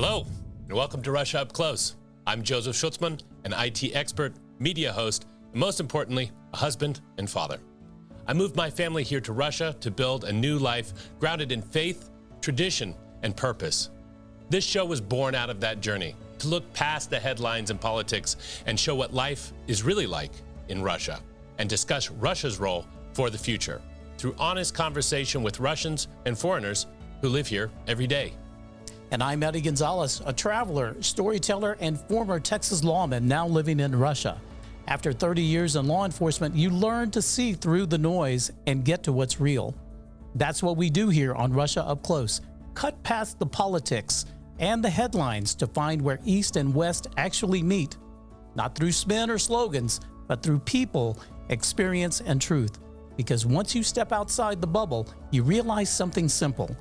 Hello, and welcome to Russia Up Close. I'm Jozef Schutzman, an IT expert, media host, and most importantly, a husband and father. I moved my family here to Russia to build a new life grounded in faith, tradition, and purpose. This show was born out of that journey, to look past the headlines and politics and show what life is really like in Russia, and discuss Russia's role for the future through honest conversation with Russians and foreigners who live here every day. And I'm Eddie Gonzalez, a traveler, storyteller, and former Texas lawman now living in Russia. After 30 years in law enforcement, you learn to see through the noise and get to what's real. That's what we do here on Russia Up Close. Cut past the politics and the headlines to find where East and West actually meet. Not through spin or slogans, but through people, experience, and truth. Because once you step outside the bubble, you realize something simple.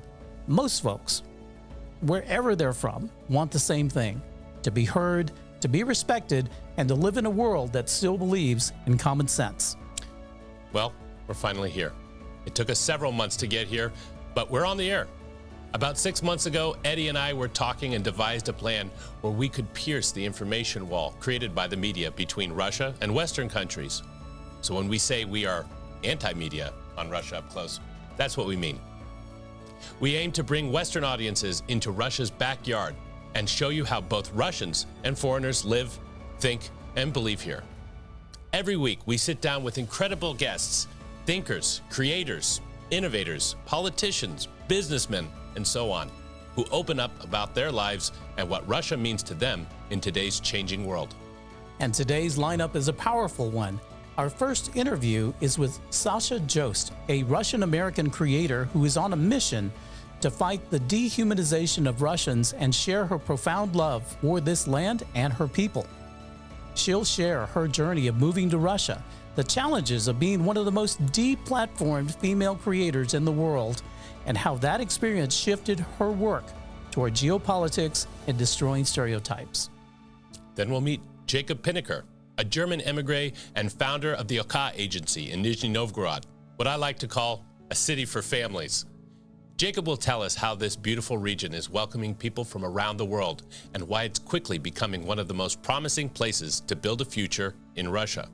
Most folks, wherever they're from, want the same thing: to be heard, to be respected, and to live in a world that still believes in common sense. Well, we're finally here. It took us several months to get here, but we're on the air. About 6 months ago, Eddie and I were talking and devised a plan where we could pierce the information wall created by the media between Russia and Western countries. So when we say we are anti-media on Russia Up Close, that's what we mean. We aim to bring Western audiences into Russia's backyard and show you how both Russians and foreigners live, think, and believe here. Every week, we sit down with incredible guests, thinkers, creators, innovators, politicians, businessmen, and so on, who open up about their lives and what Russia means to them in today's changing world. And today's lineup is a powerful one. Our first interview is with Sasha Jost, a Russian-American creator who is on a mission to fight the dehumanization of Russians and share her profound love for this land and her people. She'll share her journey of moving to Russia, the challenges of being one of the most deplatformed female creators in the world, and how that experience shifted her work toward geopolitics and destroying stereotypes. Then we'll meet Jakob Pinneker, a German emigre and founder of the OK agency in Nizhny Novgorod, what I like to call a city for families. Jakob will tell us how this beautiful region is welcoming people from around the world and why it's quickly becoming one of the most promising places to build a future in Russia.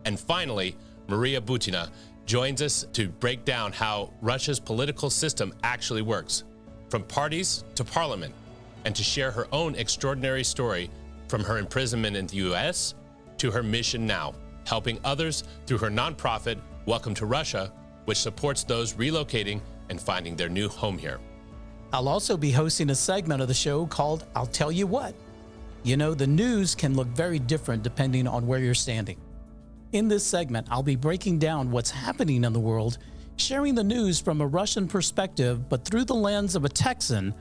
And finally, Maria Butina joins us to break down how Russia's political system actually works, from parties to parliament, and to share her own extraordinary story from her imprisonment in the US to her mission now, helping others through her nonprofit, Welcome to Russia, which supports those relocating and finding their new home here. I'll also be hosting a segment of the show called I'll Tell You What. You know, the news can look very different depending on where you're standing. In this segment, I'll be breaking down what's happening in the world, sharing the news from a Russian perspective, but through the lens of a Texan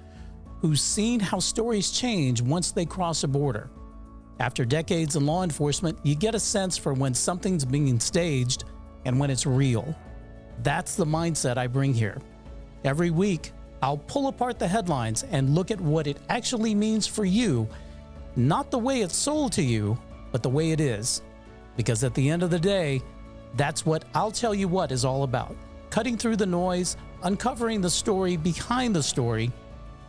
who's seen how stories change once they cross a border. After decades in law enforcement, you get a sense for when something's being staged and when it's real. That's the mindset I bring here. Every week, I'll pull apart the headlines and look at what it actually means for you, not the way it's sold to you, but the way it is. Because at the end of the day, that's what I'll Tell You What is all about. Cutting through the noise, uncovering the story behind the story,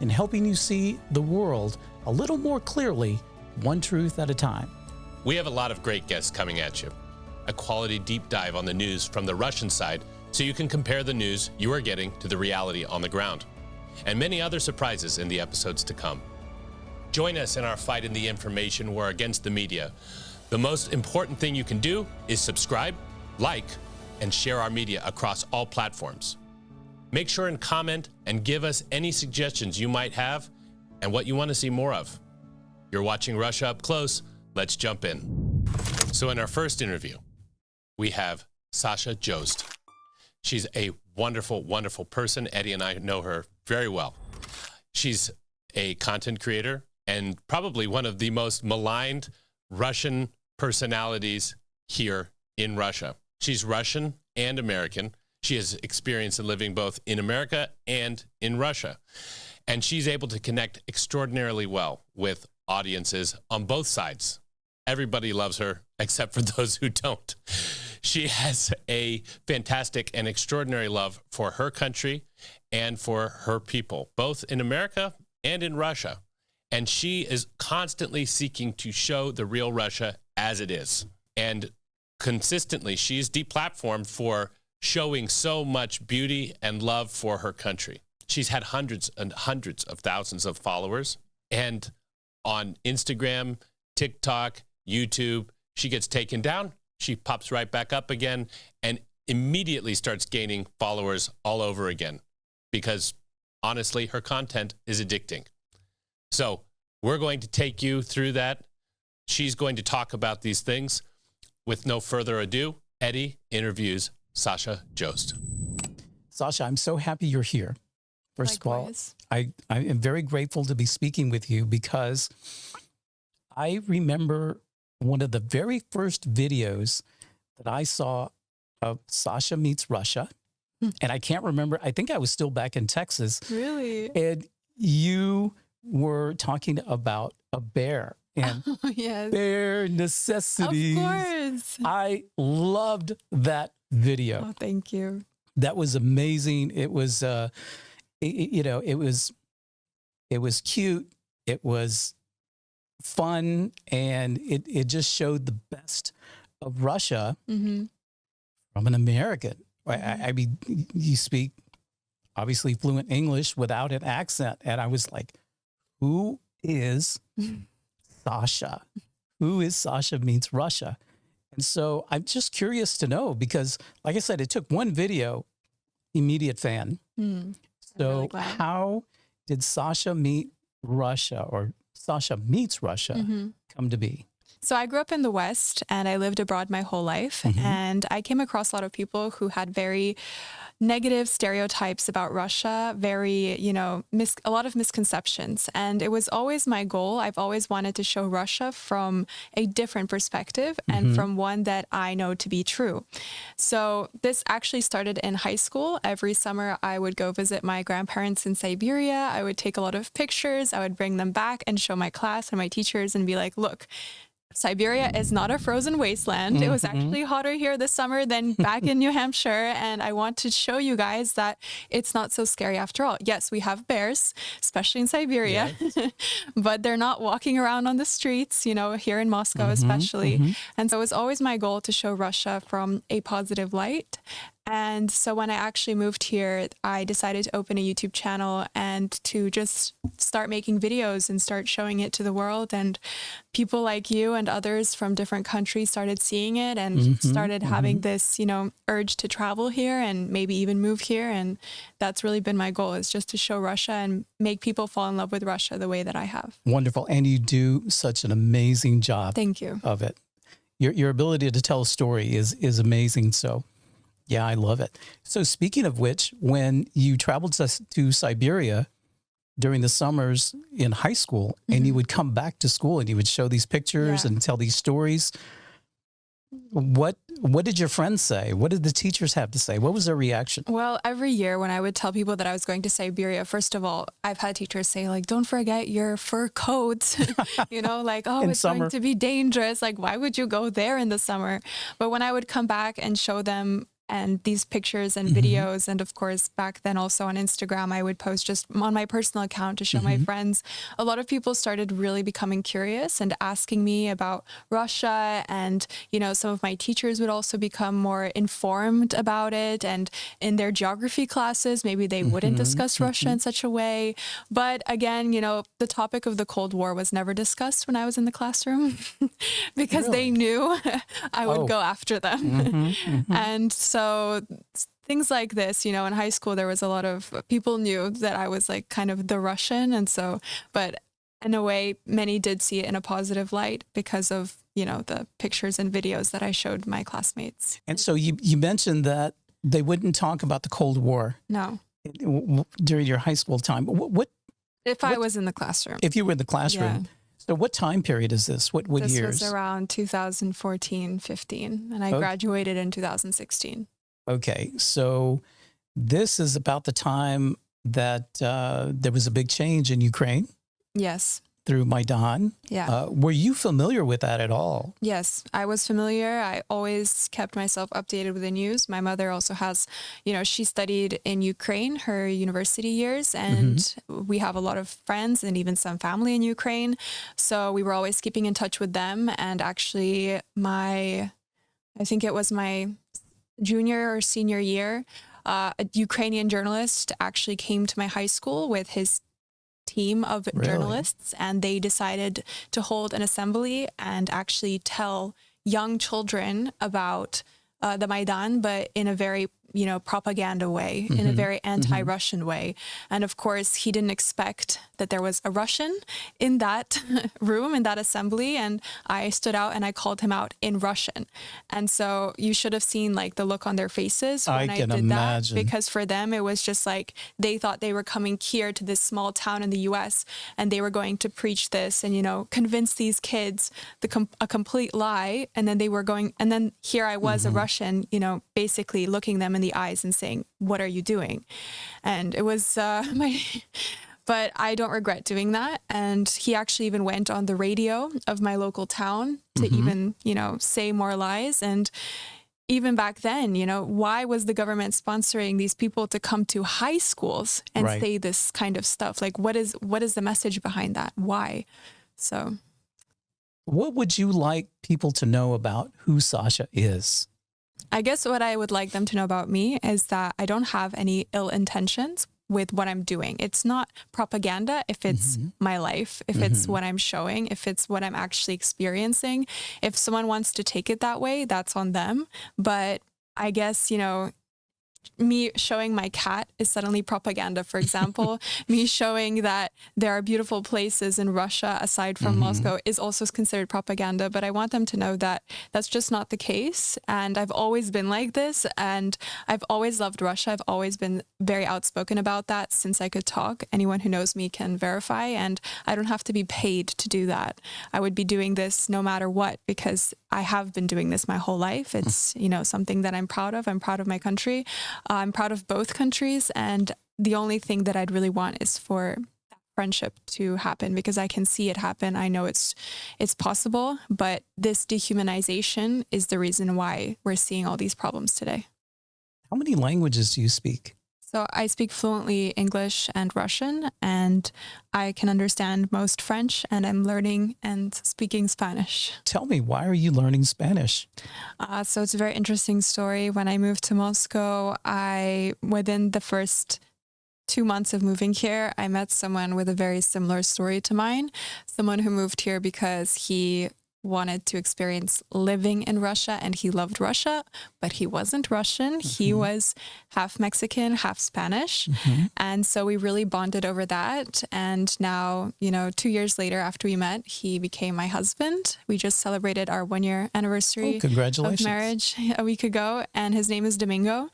and helping you see the world a little more clearly, one truth at a time. We have a lot of great guests coming at you. A quality deep dive on the news from the Russian side, so you can compare the news you are getting to the reality on the ground. And many other surprises in the episodes to come. Join us in our fight in the information war against the media. The most important thing you can do is subscribe, like, and share our media across all platforms. Make sure and comment and give us any suggestions you might have and what you want to see more of. You're watching Russia Up Close. Let's jump in. So in our first interview, we have Sasha Jost. She's a wonderful, wonderful person. Eddie and I know her very well. She's a content creator and probably one of the most maligned Russian personalities here in Russia. She's Russian and American. She has experience in living both in America and in Russia. And she's able to connect extraordinarily well with audiences on both sides. Everybody loves her except for those who don't. She has a fantastic and extraordinary love for her country and for her people, both in America and in Russia. And she is constantly seeking to show the real Russia as it is. And consistently, she's deplatformed for showing so much beauty and love for her country. She's had hundreds and hundreds of thousands of followers. And on Instagram, TikTok, YouTube, she gets taken down. She pops right back up again and immediately starts gaining followers all over again because, honestly, her content is addicting. So we're going to take you through that. She's going to talk about these things. With no further ado, Eddie interviews Sasha Jost. Sasha, I'm so happy you're here. First Likewise. of all, I am very grateful to be speaking with you because I remember one of the very first videos that I saw of Sasha Meets Russia. And I can't remember, I think I was still back in Texas. Really? And you were talking about a bear and Yes. bear necessities. Of course. I loved that video. Oh, thank you. That was amazing. It was, it was cute. It was fun, and it just showed the best of Russia from an American. I mean, you speak obviously fluent English without an accent, and I was like, "Who is Sasha? Who is Sasha Meets Russia?" And so I'm just curious to know because, like I said, it took one video, immediate fan. So really glad. how did Sasha Meet Russia or Sasha Meets Russia come to be? So I grew up in the West and I lived abroad my whole life. And I came across a lot of people who had very negative stereotypes about Russia, very, a lot of misconceptions. And it was always my goal. I've always wanted to show Russia from a different perspective and from one that I know to be true. So this actually started in high school. Every summer I would go visit my grandparents in Siberia. I would take a lot of pictures. I would bring them back and show my class and my teachers and be like, look, Siberia is not a frozen wasteland. It was actually hotter here this summer than back in New Hampshire. And I want to show you guys that it's not so scary after all. Yes, we have bears, especially in Siberia, but they're not walking around on the streets, here in Moscow especially. And so it was always my goal to show Russia from a positive light. And so when I actually moved here, I decided to open a YouTube channel and to just start making videos and start showing it to the world. And people like you and others from different countries started seeing it and started having this, urge to travel here and maybe even move here. And that's really been my goal, is just to show Russia and make people fall in love with Russia the way that I have. Wonderful. And you do such an amazing job Thank you. of it. Your ability to tell a story is amazing. So yeah, I love it. So speaking of which, when you traveled to Siberia during the summers in high school and you would come back to school and you would show these pictures and tell these stories, what did your friends say? What did the teachers have to say? What was their reaction? Well, every year when I would tell people that I was going to Siberia, first of all, I've had teachers say, like, don't forget your fur coats, oh, it's going to be dangerous. Like, why would you go there in the summer? But when I would come back and show them and these pictures and videos, and of course, back then also on Instagram, I would post just on my personal account to show my friends. A lot of people started really becoming curious and asking me about Russia. And, some of my teachers would also become more informed about it. And in their geography classes, maybe they wouldn't discuss Russia in such a way. But again, the topic of the Cold War was never discussed when I was in the classroom because they knew I would go after them. And so things like this, in high school, there was a lot of people knew that I was like kind of the Russian. And so, but in a way, many did see it in a positive light because of, the pictures and videos that I showed my classmates. And so you mentioned that they wouldn't talk about the Cold War. No. During your high school time. If I was in the classroom. If you were in the classroom. Yeah. So what time period is this? What years? This was around 2014, 15, and I graduated in 2016. Okay, so this is about the time that there was a big change in Ukraine. Yes. through Maidan. Yeah. Were you familiar with that at all? Yes, I was familiar. I always kept myself updated with the news. My mother also has, she studied in Ukraine her university years, and we have a lot of friends and even some family in Ukraine. So we were always keeping in touch with them. And actually, I think it was my junior or senior year, a Ukrainian journalist actually came to my high school with his team of journalists, and they decided to hold an assembly and actually tell young children about the Maidan, but in a very propaganda way, in a very anti-Russian way. And of course, he didn't expect that there was a Russian in that room, in that assembly. And I stood out and I called him out in Russian. And so you should have seen like the look on their faces when I did that, because for them, it was just like they thought they were coming here to this small town in the US and they were going to preach this and, convince these kids a complete lie. And then they were going, and then here I was, a Russian, basically looking them in the eyes and saying, "What are you doing?" And it was but I don't regret doing that. And he actually even went on the radio of my local town to even, say more lies. And even back then, why was the government sponsoring these people to come to high schools and say this kind of stuff? Like, what is the message behind that? Why? So what would you like people to know about who Sasha is? I guess what I would like them to know about me is that I don't have any ill intentions with what I'm doing. It's not propaganda if it's my life, if it's what I'm showing, if it's what I'm actually experiencing. If someone wants to take it that way, that's on them. But I guess, me showing my cat is suddenly propaganda, for example. Me showing that there are beautiful places in Russia aside from Moscow is also considered propaganda. But I want them to know that that's just not the case. And I've always been like this. And I've always loved Russia. I've always been very outspoken about that since I could talk. Anyone who knows me can verify. And I don't have to be paid to do that. I would be doing this no matter what, because I have been doing this my whole life. It's, something that I'm proud of. I'm proud of my country. I'm proud of both countries, and the only thing that I'd really want is for that friendship to happen, because I can see it happen. I know it's possible, but this dehumanization is the reason why we're seeing all these problems today. How many languages do you speak? So I speak fluently English and Russian, and I can understand most French, and I'm learning and speaking Spanish. Tell me, why are you learning Spanish? So it's a very interesting story. When I moved to Moscow, within the first 2 months of moving here, I met someone with a very similar story to mine. Someone who moved here because he wanted to experience living in Russia, and he loved Russia, but he wasn't Russian. He was half Mexican, half Spanish. And so we really bonded over that. And now, 2 years later after we met, he became my husband. We just celebrated our 1-year anniversary congratulations. of marriage a week ago, and his name is Domingo.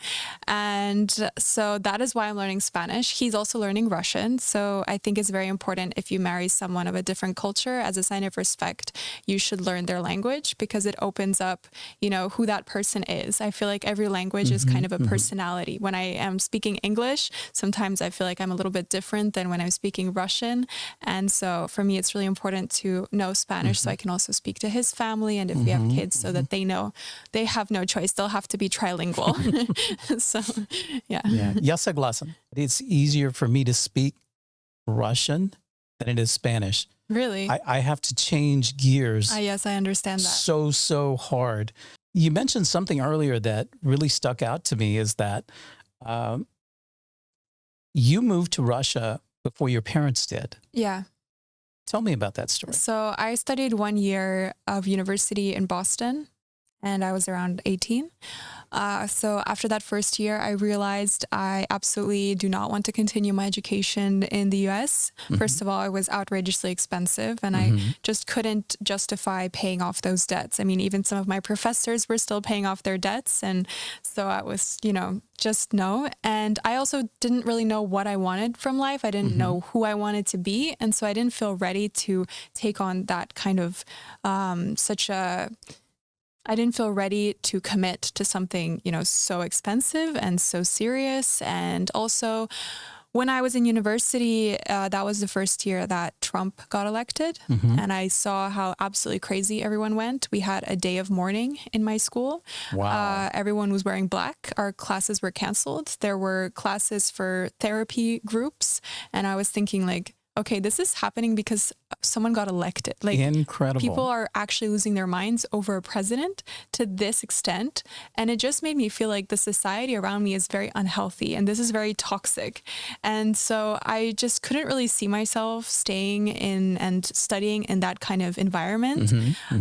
And so that is why I'm learning Spanish. He's also learning Russian. So I think it's very important, if you marry someone of a different culture, as a sign of respect, you should learn their language, because it opens up, who that person is. I feel like every language is kind of a personality. When I am speaking English, sometimes I feel like I'm a little bit different than when I'm speaking Russian. And so for me, it's really important to know Spanish so I can also speak to his family, and if we have kids, so that they know they have no choice. They'll have to be trilingual. So, yeah. Я согласен. It's easier for me to speak Russian than it is Spanish. Really? I have to change gears. Yes, I understand that. So hard. You mentioned something earlier that really stuck out to me, is that you moved to Russia before your parents did. Yeah. Tell me about that story. So I studied 1 year of university in Boston, and I was around 18. So after that first year, I realized I absolutely do not want to continue my education in the US. First of all, it was outrageously expensive, and I just couldn't justify paying off those debts. I mean, even some of my professors were still paying off their debts. And so I was, just no. And I also didn't really know what I wanted from life. I didn't know who I wanted to be. And so I didn't feel ready to take on that kind of I didn't feel ready to commit to something, so expensive and so serious. And also, When I was in university, that was the first year that Trump got elected. And I saw how absolutely crazy everyone went. We had a day of mourning in my school. Wow. Everyone was wearing black. Our classes were canceled. There were classes for therapy groups. And I was thinking like, okay, this is happening because someone got elected. Like, incredible. people are actually losing their minds over a president to this extent. And it just made me feel like the society around me is very unhealthy and this is very toxic. And so I just couldn't really see myself staying in and studying in that kind of environment.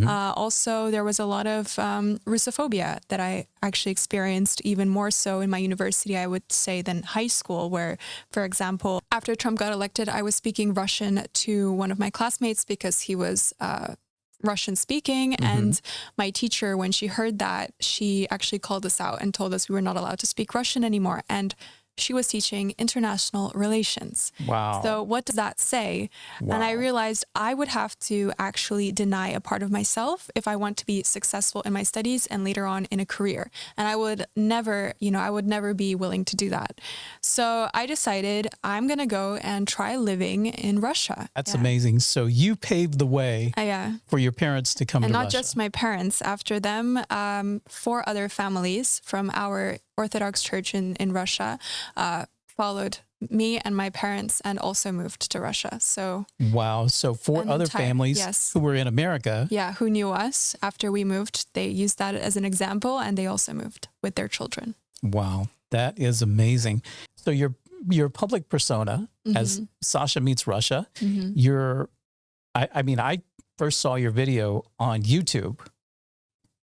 Also, there was a lot of Russophobia that I actually experienced, even more so in my university, I would say, than high school, where, for example, after Trump got elected, I was speaking Russian to one of my classmates because he was Russian speaking. And my teacher, when she heard that, she actually called us out and told us we were not allowed to speak Russian anymore. And she was teaching international relations. Wow. So what does that say? Wow. And I realized I would have to actually deny a part of myself if I want to be successful in my studies and later on in a career. And I would never, I would never be willing to do that. So I decided I'm going to go and try living in Russia. That's amazing. So you paved the way for your parents to come to Russia. Russia. And not just my parents. After them, 4 other families from our Orthodox church in Russia followed me and my parents and also moved to Russia. So wow. So 4 other families who were in America. Yeah, who knew us after we moved. They used that as an example and they also moved with their children. Wow. That is amazing. So your public persona as Sasha Meets Russia, I first saw your video on YouTube,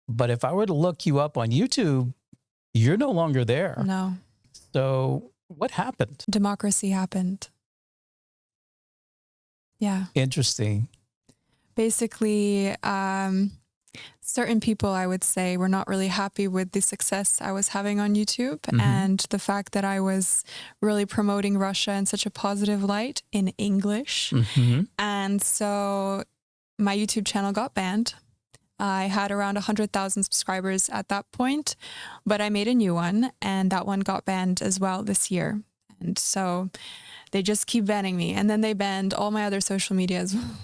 but if I were to look you up on YouTube, you're no longer there. No. So what happened? Democracy happened. Yeah. Interesting. Basically, certain people, I would say, were not really happy with the success I was having on YouTube and the fact that I was really promoting Russia in such a positive light in English. And so my YouTube channel got banned. I had around 100,000 subscribers at that point, but I made a new one and that one got banned as well this year. And so they just keep banning me. And then they banned all my other social media as well.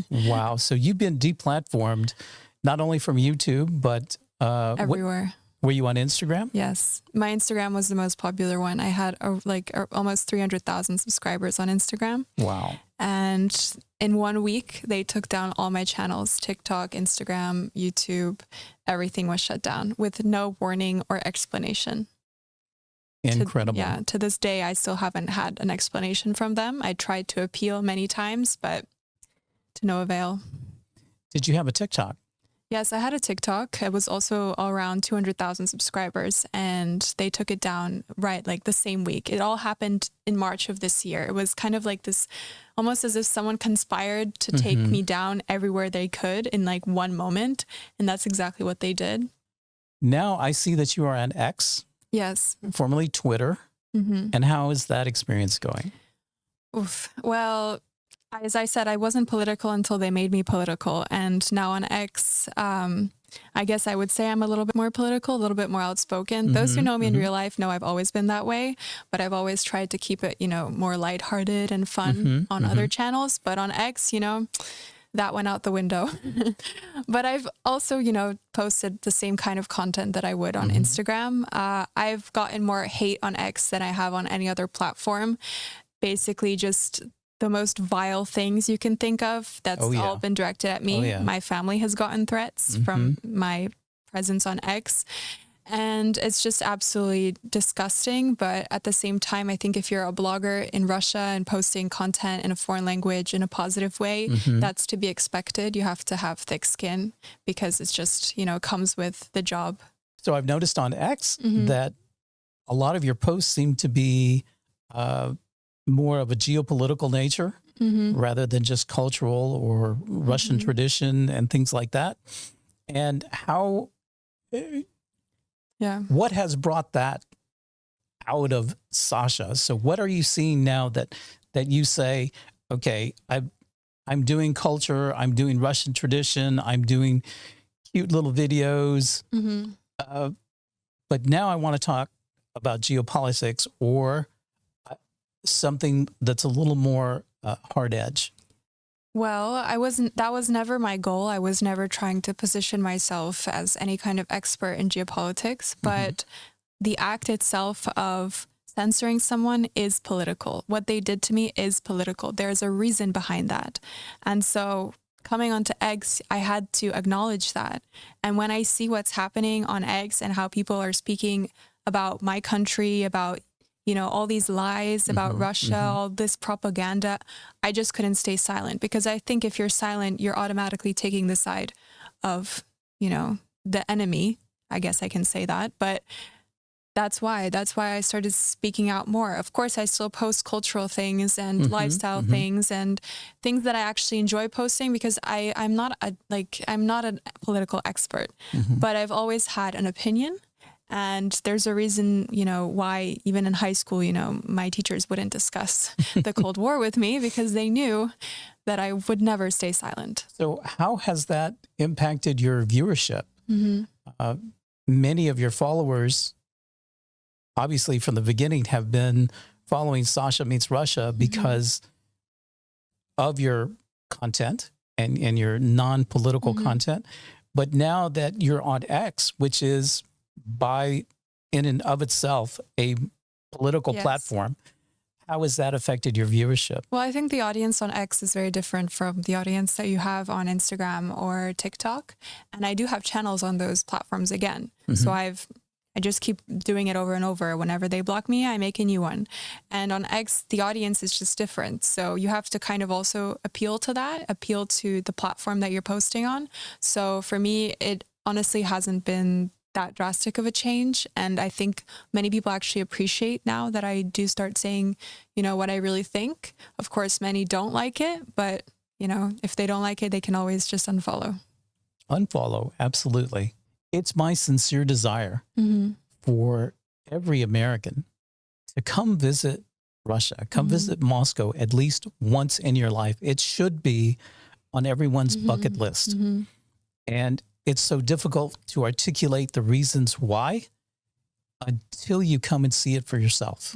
Wow. So you've been deplatformed not only from YouTube, but everywhere. Were you on Instagram? Yes. My Instagram was the most popular one. I had almost 300,000 subscribers on Instagram. Wow. And in 1 week, they took down all my channels, TikTok, Instagram, YouTube, everything was shut down with no warning or explanation. Incredible. To this day, I still haven't had an explanation from them. I tried to appeal many times, but to no avail. Did you have a TikTok? Yes, I had a TikTok. It was also around 200,000 subscribers and they took it down like the same week. It all happened in March of this year. It was kind of like this, almost as if someone conspired to take me down everywhere they could in like one moment. And that's exactly what they did. Now I see that you are on X. Yes. Formerly Twitter. And how is that experience going? Oof. Well, as I said, I wasn't political until they made me political. And now on X, I guess I would say I'm a little bit more political, a little bit more outspoken. Those who know me in real life know I've always been that way, but I've always tried to keep it, more lighthearted and fun on other channels. But on X, that went out the window. But I've also, posted the same kind of content that I would on Instagram. I've gotten more hate on X than I have on any other platform. Basically just the most vile things you can think of. That's all been directed at me. My family has gotten threats from my presence on X. And it's just absolutely disgusting. But at the same time, I think if you're a blogger in Russia and posting content in a foreign language in a positive way, that's to be expected. You have to have thick skin because it's just, comes with the job. So I've noticed on X that a lot of your posts seem to be more of a geopolitical nature rather than just cultural or Russian tradition and things like that. And how, what has brought that out of Sasha? So what are you seeing now that you say, okay, I'm doing culture, I'm doing Russian tradition, I'm doing cute little videos, but now I want to talk about geopolitics or something that's a little more hard edge? Well, that was never my goal. I was never trying to position myself as any kind of expert in geopolitics, but the act itself of censoring someone is political. What they did to me is political. There's a reason behind that. And so coming onto X, I had to acknowledge that. And when I see what's happening on X and how people are speaking about my country, about all these lies about Russia, all this propaganda, I just couldn't stay silent, because I think if you're silent, you're automatically taking the side of, the enemy. I guess I can say that, but that's why I started speaking out more. Of course, I still post cultural things and lifestyle things and things that I actually enjoy posting, because I'm not a political expert, but I've always had an opinion. And there's a reason, why even in high school, my teachers wouldn't discuss the Cold War with me, because they knew that I would never stay silent. So how has that impacted your viewership? Many of your followers, obviously from the beginning, have been following Sasha Meets Russia because of your content and your non-political content. But now that you're on X, which is in and of itself a political platform, how has that affected your viewership? Well, I think the audience on X is very different from the audience that you have on Instagram or TikTok. And I do have channels on those platforms again. So I just keep doing it over and over. Whenever they block me, I make a new one. And on X, the audience is just different. So you have to kind of also appeal to the platform that you're posting on. So for me, it honestly hasn't been that drastic of a change. And I think many people actually appreciate now that I do start saying, what I really think. Of course, many don't like it, but, if they don't like it, they can always just unfollow. Unfollow, absolutely. It's my sincere desire for every American to come visit Russia, come visit Moscow at least once in your life. It should be on everyone's bucket list. And it's so difficult to articulate the reasons why until you come and see it for yourself.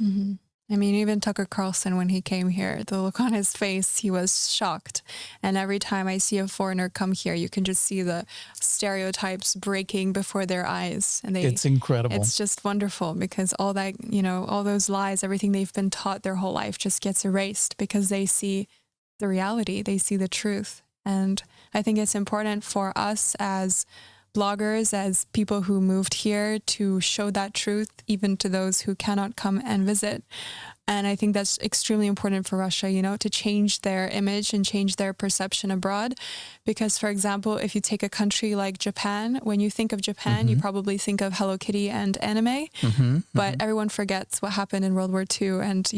I mean, even Tucker Carlson, when he came here, the look on his face, he was shocked. And every time I see a foreigner come here, you can just see the stereotypes breaking before their eyes. And it's incredible. It's just wonderful, because all that, all those lies, everything they've been taught their whole life just gets erased, because they see the reality, they see the truth. And I think it's important for us as bloggers, as people who moved here, to show that truth even to those who cannot come and visit. And I think that's extremely important for Russia, to change their image and change their perception abroad. Because, for example, if you take a country like Japan, when you think of Japan, you probably think of Hello Kitty and anime, but everyone forgets what happened in World War II and,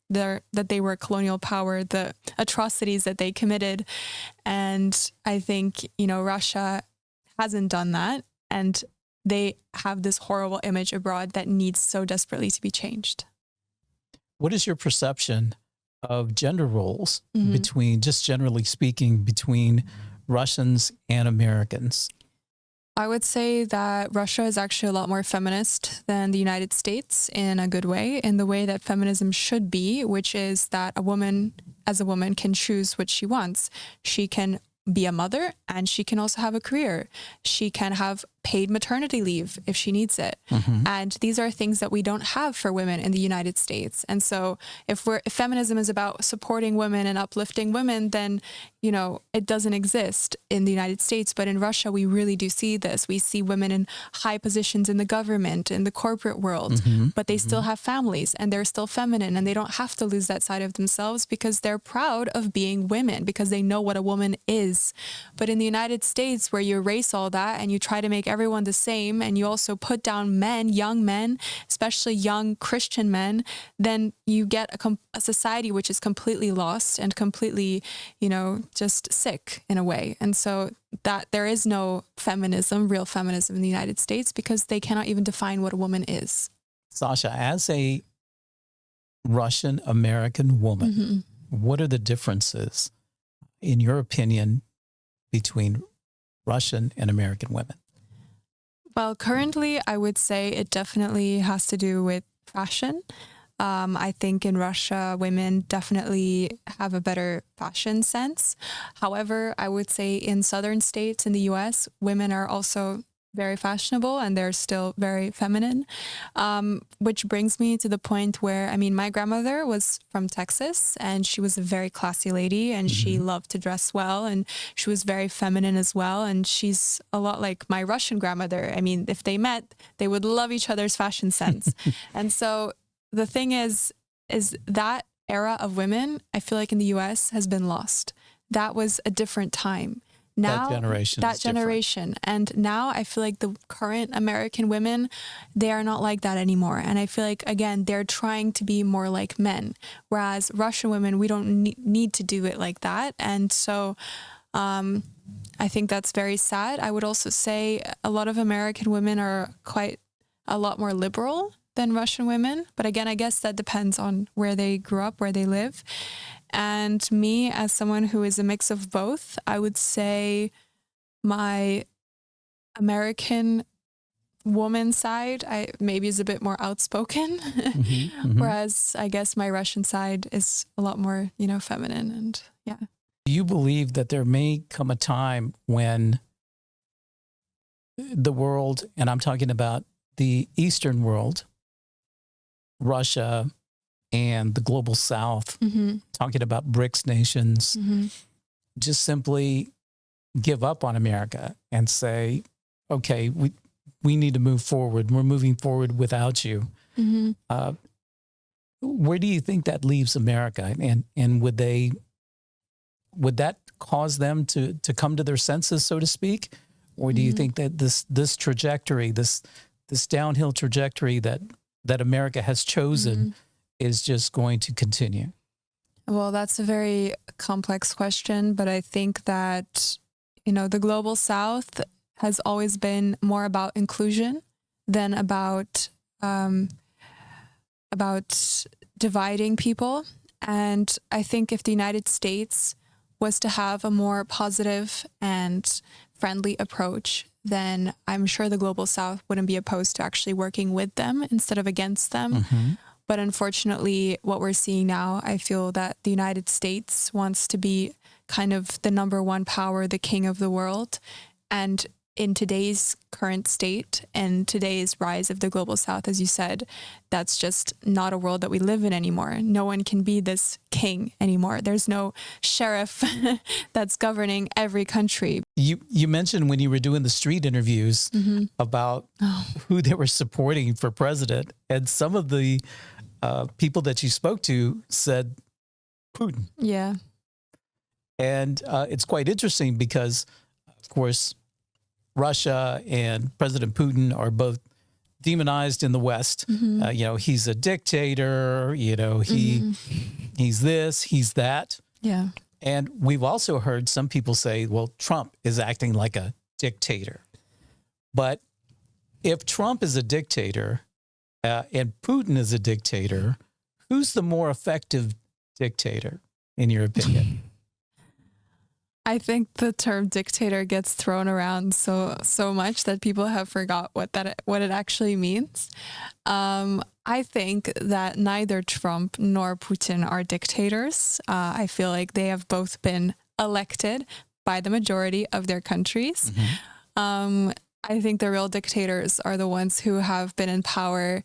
that they were a colonial power, the atrocities that they committed. And I think, Russia hasn't done that. And they have this horrible image abroad that needs so desperately to be changed. What is your perception of gender roles between, just generally speaking, between Russians and Americans? I would say that Russia is actually a lot more feminist than the United States, in a good way, in the way that feminism should be, which is that a woman, as a woman, can choose what she wants. She can be a mother, and she can also have a career. She can have paid maternity leave if she needs it. And these are things that we don't have for women in the United States. And so if feminism is about supporting women and uplifting women, then, it doesn't exist in the United States. But in Russia, we really do see this. We see women in high positions in the government, in the corporate world, but they still have families, and they're still feminine, and they don't have to lose that side of themselves, because they're proud of being women, because they know what a woman is. But in the United States, where you erase all that and you try to make everyone the same, and you also put down men, young men, especially young Christian men, then you get a society which is completely lost and completely, just sick in a way. And so that there is no feminism, real feminism in the United States, because they cannot even define what a woman is. Sasha, as a Russian American woman, what are the differences, in your opinion, between Russian and American women? Well, currently, I would say it definitely has to do with fashion. I think in Russia, women definitely have a better fashion sense. However, I would say in southern states in the US, women are also very fashionable and they're still very feminine, which brings me to the point where, I mean, my grandmother was from Texas and she was a very classy lady and she loved to dress well and she was very feminine as well. And she's a lot like my Russian grandmother. I mean, if they met, they would love each other's fashion sense. And so the thing is that era of women, I feel like in the US has been lost. That was a different time. Now, that generation. And now I feel like the current American women, they are not like that anymore. And I feel like, again, they're trying to be more like men. Whereas Russian women, we don't need to do it like that. And so I think that's very sad. I would also say a lot of American women are quite a lot more liberal than Russian women. But again, I guess that depends on where they grew up, where they live. And me, as someone who is a mix of both, I would say my American woman side maybe is a bit more outspoken, whereas I guess my Russian side is a lot more, feminine. And yeah. Do you believe that there may come a time when the world, and I'm talking about the Eastern world, Russia, and the global South, talking about BRICS nations, just simply give up on America and say, okay, we need to move forward. We're moving forward without you. Where do you think that leaves America? And would that cause them to come to their senses, so to speak? Or do you think that this trajectory, this downhill trajectory that America has chosen is just going to continue? Well, that's a very complex question, but I think that, the global South has always been more about inclusion than about dividing people. And I think if the United States was to have a more positive and friendly approach, then I'm sure the global South wouldn't be opposed to actually working with them instead of against them. But unfortunately, what we're seeing now, I feel that the United States wants to be kind of the number one power, the king of the world. And in today's current state and today's rise of the global South, as you said, that's just not a world that we live in anymore. No one can be this king anymore. There's no sheriff that's governing every country. You mentioned when you were doing the street interviews about who they were supporting for president, and some of the people that you spoke to said Putin. Yeah. And it's quite interesting because, of course, Russia and President Putin are both demonized in the West. He's a dictator, he's this, he's that. Yeah. And we've also heard some people say, well, Trump is acting like a dictator. But if Trump is a dictator and Putin is a dictator, who's the more effective dictator, in your opinion? I think the term dictator gets thrown around so much that people have forgot what it actually means. I think that neither Trump nor Putin are dictators. I feel like they have both been elected by the majority of their countries. I think the real dictators are the ones who have been in power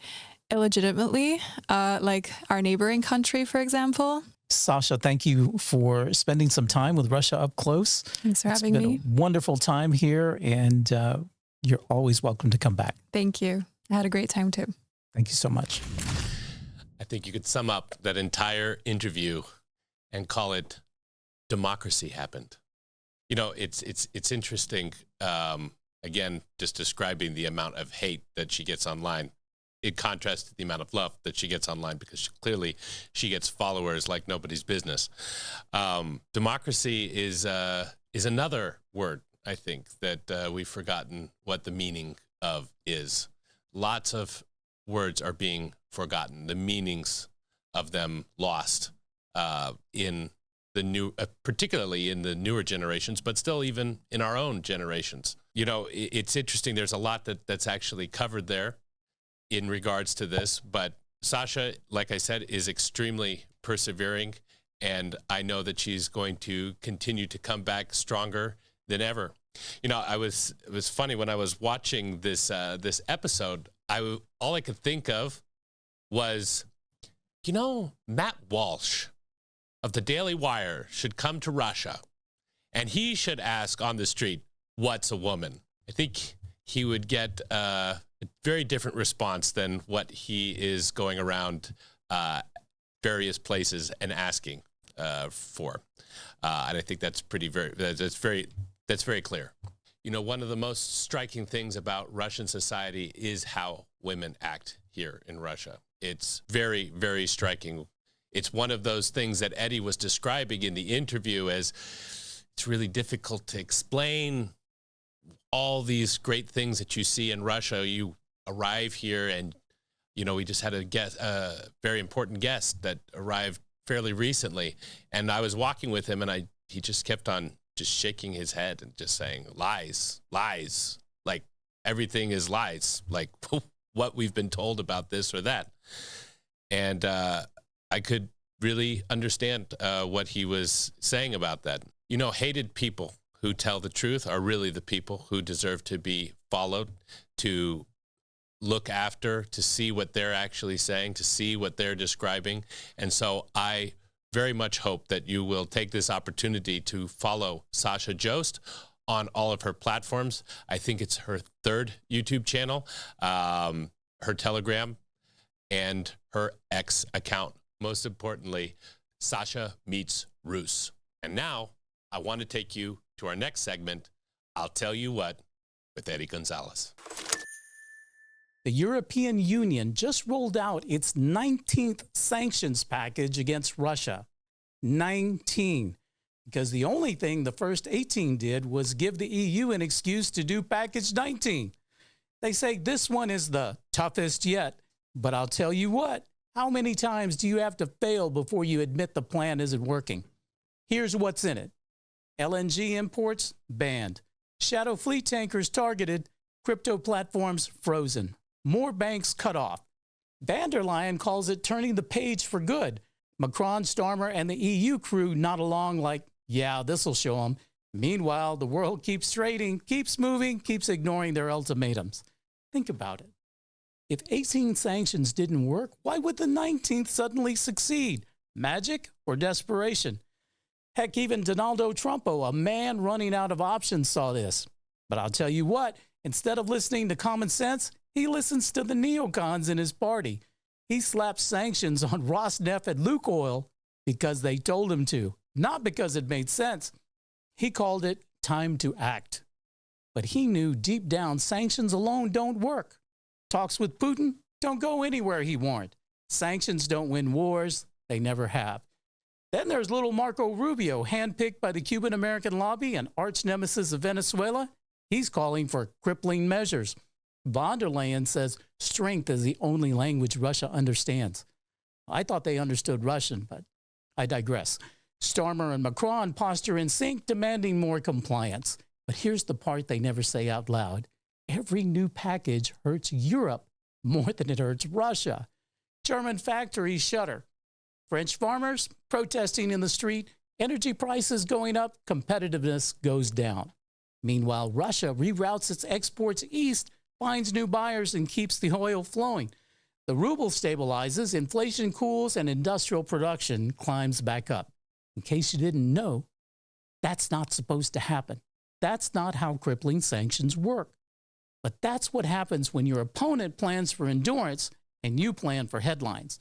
illegitimately, like our neighboring country, for example. Sasha, thank you for spending some time with Russia Up Close. Thanks for having me. It's been a wonderful time here, and you're always welcome to come back. Thank you. I had a great time too. Thank you so much. I think you could sum up that entire interview and call it democracy happened. It's interesting. Again, just describing the amount of hate that she gets online. It contrasts to the amount of love that she gets online, because clearly she gets followers like nobody's business. Democracy is another word, I think, that we've forgotten what the meaning of is. Lots of words are being forgotten, the meanings of them lost in the new, particularly in the newer generations, but still even in our own generations. It's interesting. There's a lot that's actually covered there in regards to this, but Sasha, like I said, is extremely persevering, and I know that she's going to continue to come back stronger than ever. You know, it was funny when I was watching this episode. All I could think of was, you know, Matt Walsh of the Daily Wire should come to Russia, and he should ask on the street, "What's a woman?" I think he would get a very different response than what he is going around various places and asking for. And I think that's very clear. You know, one of the most striking things about Russian society is how women act here in Russia. It's very, very striking. It's one of those things that Eddie was describing in the interview as it's really difficult to explain all these great things that you see in Russia. You arrive here and, you know, we just had a very important guest that arrived fairly recently. And I was walking with him and he just kept on just shaking his head and just saying, lies, lies, like everything is lies, like what we've been told about this or that. And I could really understand what he was saying about that. You know, hated people who tell the truth are really the people who deserve to be followed, to look after, to see what they're actually saying, to see what they're describing. And so I very much hope that you will take this opportunity to follow Sasha Jost on all of her platforms. I think it's her third YouTube channel, her Telegram, and her X account. Most importantly, Sasha Meets Rus. And now I want to take you to our next segment, I'll Tell You What, with Eddie Gonzalez. The European Union just rolled out its 19th sanctions package against Russia. 19. Because the only thing the first 18 did was give the EU an excuse to do package 19. They say this one is the toughest yet, but I'll tell you what, how many times do you have to fail before you admit the plan isn't working? Here's what's in it. LNG imports banned. Shadow fleet tankers targeted. Crypto platforms frozen. More banks cut off. Van der Leyen calls it turning the page for good. Macron, Starmer, and the EU crew nod along like, yeah, this'll show them. Meanwhile, the world keeps trading, keeps moving, keeps ignoring their ultimatums. Think about it. If 18 sanctions didn't work, why would the 19th suddenly succeed? Magic or desperation? Heck, even Donaldo Trumpo, a man running out of options, saw this. But I'll tell you what, instead of listening to common sense, he listens to the neocons in his party. He slapped sanctions on Rosneft and Lukoil because they told him to, not because it made sense. He called it time to act. But he knew deep down sanctions alone don't work. Talks with Putin don't go anywhere, he warned. Sanctions don't win wars. They never have. Then there's little Marco Rubio, handpicked by the Cuban-American lobby and arch nemesis of Venezuela. He's calling for crippling measures. Von der Leyen says strength is the only language Russia understands. I thought they understood Russian, but I digress. Starmer and Macron posture in sync, demanding more compliance. But here's the part they never say out loud. Every new package hurts Europe more than it hurts Russia. German factories shutter. French farmers protesting in the street. Energy prices going up. Competitiveness goes down. Meanwhile, Russia reroutes its exports east, finds new buyers, and keeps the oil flowing. The ruble stabilizes, inflation cools, and industrial production climbs back up. In case you didn't know, that's not supposed to happen. That's not how crippling sanctions work. But that's what happens when your opponent plans for endurance and you plan for headlines.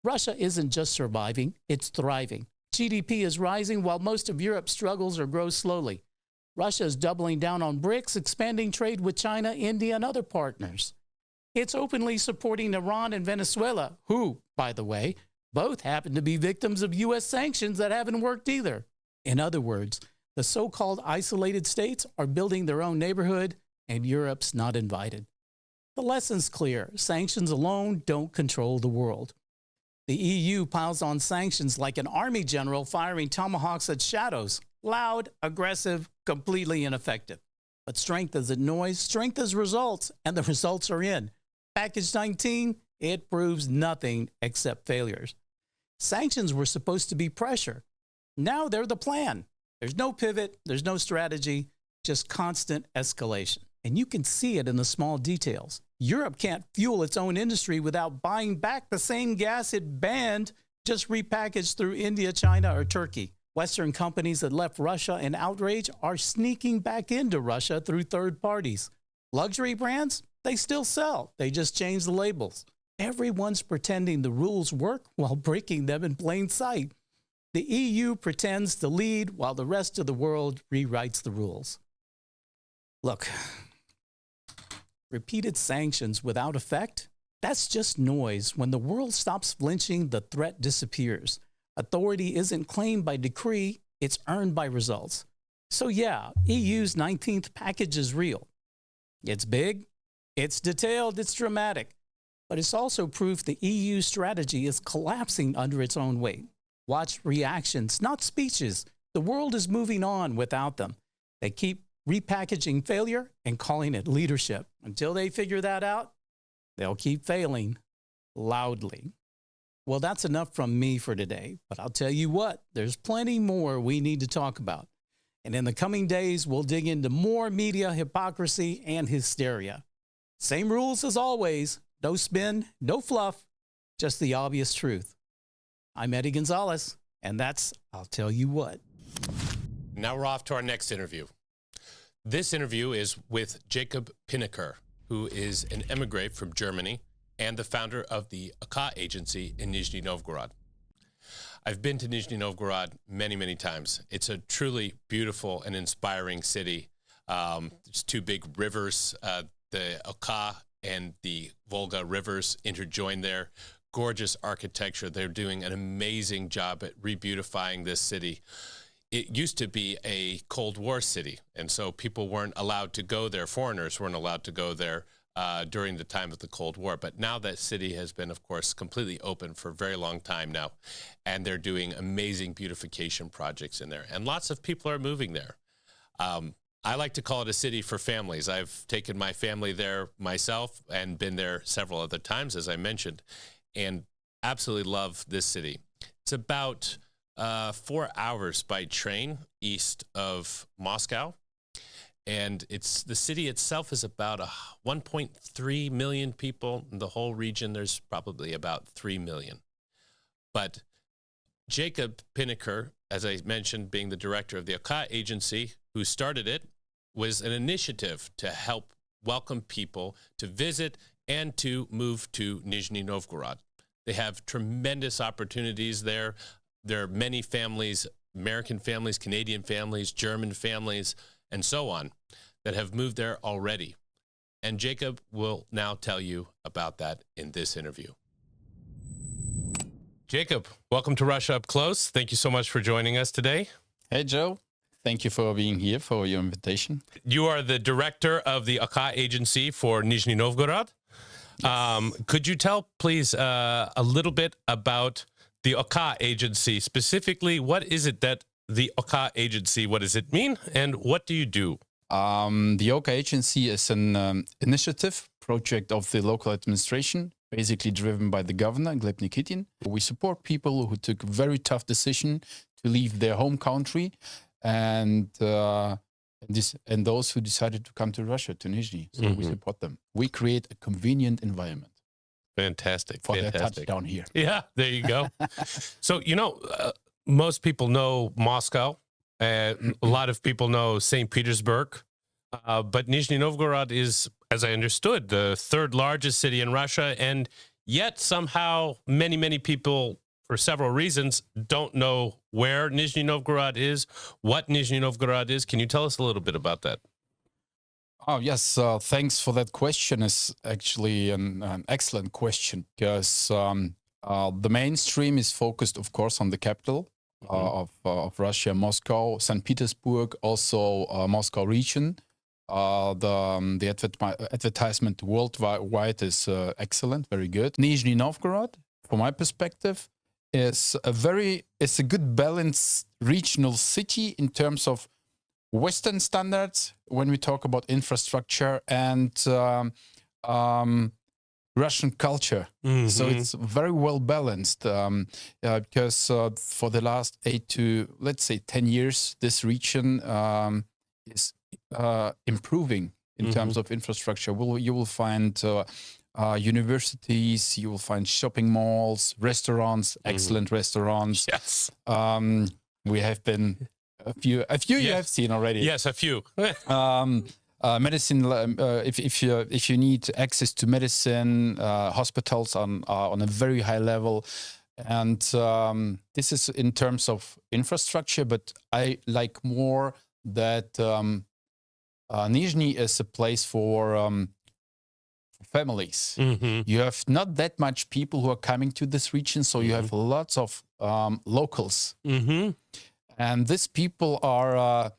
Russia isn't just surviving, it's thriving. GDP is rising while most of Europe struggles or grows slowly. Russia is doubling down on BRICS, expanding trade with China, India, and other partners. It's openly supporting Iran and Venezuela, who, by the way, both happen to be victims of U.S. sanctions that haven't worked either. In other words, the so-called isolated states are building their own neighborhood, and Europe's not invited. The lesson's clear. Sanctions alone don't control the world. The EU piles on sanctions like an army general firing tomahawks at shadows. Loud, aggressive, completely ineffective. But strength isn't noise, strength is results, and the results are in. Package 19, It proves nothing except failures. Sanctions were supposed to be pressure. Now they're the plan. There's no pivot, there's no strategy, just constant escalation. And you can see it in the small details. Europe can't fuel its own industry without buying back the same gas it banned, just repackaged through India, China, or Turkey. Western companies that left Russia in outrage are sneaking back into Russia through third parties. Luxury brands, they still sell. They just change the labels. Everyone's pretending the rules work while breaking them in plain sight. The EU pretends to lead while the rest of the world rewrites the rules. Look, repeated sanctions without effect? That's just noise. When the world stops flinching, the threat disappears. Authority isn't claimed by decree, it's earned by results. So yeah, EU's 19th package is real. It's big, it's detailed, it's dramatic. But it's also proof the EU strategy is collapsing under its own weight. Watch reactions, not speeches. The world is moving on without them. They keep repackaging failure and calling it leadership. Until they figure that out, they'll keep failing loudly. Well, that's enough from me for today, but I'll tell you what, there's plenty more we need to talk about. And in the coming days, we'll dig into more media hypocrisy and hysteria. Same rules as always, no spin, no fluff, just the obvious truth. I'm Eddie Gonzalez, and that's I'll Tell You What. Now we're off to our next interview. This interview is with Jakob Pinneker, who is an emigre from Germany and the founder of the AK agency in Nizhny Novgorod. I've been to Nizhny Novgorod many, many times. It's a truly beautiful and inspiring city. There's two big rivers, the Oka and the Volga rivers interjoin there. Gorgeous architecture. They're doing an amazing job at rebeautifying this city. It used to be a Cold War city, and so people weren't allowed to go there. Foreigners weren't allowed to go there during the time of the Cold War. But now that city has been, of course, completely open for a very long time now, and they're doing amazing beautification projects in there. And lots of people are moving there. I like to call it a city for families. I've taken my family there myself and been there several other times, as I mentioned, and absolutely love this city. It's about 4 hours by train east of Moscow. And the city itself is about 1.3 million people. In the whole region, there's probably about 3 million. But Jakob Pinneker, as I mentioned, being the director of the AK agency, who started it, was an initiative to help welcome people to visit and to move to Nizhny Novgorod. They have tremendous opportunities there. There are many families, American families, Canadian families, German families, and so on, that have moved there already. And Jakob will now tell you about that in this interview. Jakob, welcome to Russia Up Close. Thank you so much for joining us today. Hey, Joe. Thank you for being here, for your invitation. You are the director of the AK agency for Nizhny Novgorod. Yes. Could you tell, please, a little bit about the AK agency? Specifically, what is it that the AK agency, what does it mean, and what do you do? The AK agency is an initiative project of the local administration, basically driven by the governor, Gleb Nikitin. We support people who took a very tough decision to leave their home country, and those who decided to come to Russia, to Nizhny. So we support them. We create a convenient environment. Fantastic. For their touchdown here. Yeah, there you go. So, most people know Moscow. A lot of people know St. Petersburg. But Nizhny Novgorod is, as I understood, the third largest city in Russia. And yet somehow many, many people, for several reasons, don't know where Nizhny Novgorod is, what Nizhny Novgorod is. Can you tell us a little bit about that? Oh, yes. Thanks for that question. It's actually an excellent question, because the mainstream is focused, of course, on the capital of Russia, Moscow, St. Petersburg, also Moscow region. The advertisement worldwide is excellent, very good. Nizhny Novgorod, from my perspective, is a good balanced regional city in terms of Western standards when we talk about infrastructure, and Russian culture. So it's very well balanced because for the last 8 to, let's say, 10 years, this region is improving in terms of infrastructure. You will find universities, you will find shopping malls, restaurants, excellent restaurants. Yes. We have been a few you have seen already. Yes, a few. Medicine. If you need access to medicine, hospitals on a very high level, and this is in terms of infrastructure. But I like more that Nizhny is a place for families. You have not that much people who are coming to this region, so you have lots of locals, and these people are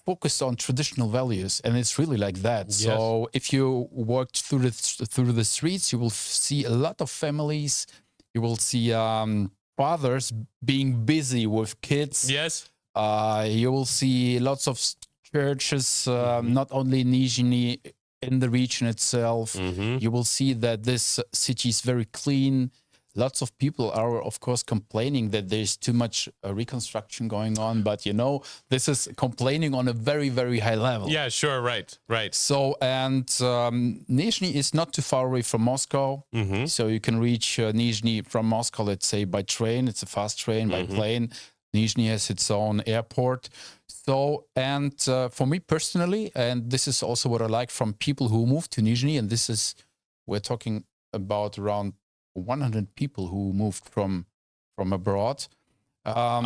focused on traditional values, and it's really like that. Yes. So if you walk through the streets, you will see a lot of families. You will see fathers being busy with kids. Yes. You will see lots of churches, not only in Nizhny, in the region itself. You will see that this city is very clean. Lots of people are, of course, complaining that there's too much reconstruction going on, but this is complaining on a very, very high level. Yeah, sure, right. So, and Nizhny is not too far away from Moscow, so you can reach Nizhny from Moscow, let's say, by train. It's a fast train, by plane. Nizhny has its own airport. So, and for me personally, and this is also what I like from people who move to Nizhny, and we're talking about around 100 people who moved from abroad.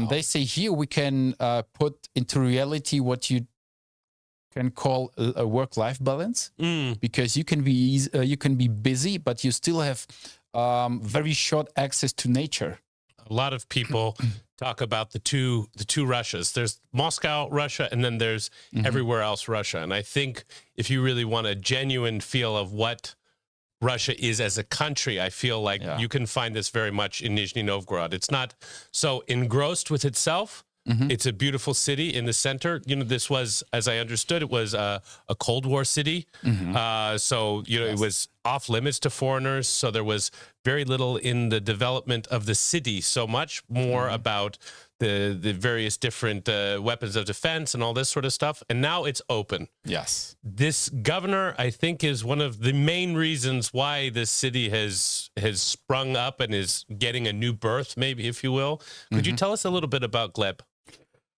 They say here we can put into reality what you can call a work-life balance, because you can be busy, but you still have very short access to nature. A lot of people talk about the two Russias. There's Moscow, Russia, and then there's everywhere else Russia. And I think if you really want a genuine feel of what Russia is as a country, I feel like you can find this very much in Nizhny Novgorod. It's not so engrossed with itself. It's a beautiful city in the center. This was, as I understood, it was a Cold War city. So, it was off limits to foreigners. So there was very little in the development of the city, so much more about the various different weapons of defense and all this sort of stuff. And now it's open. Yes. This governor, I think, is one of the main reasons why this city has sprung up and is getting a new birth, maybe, if you will. Could you tell us a little bit about Gleb?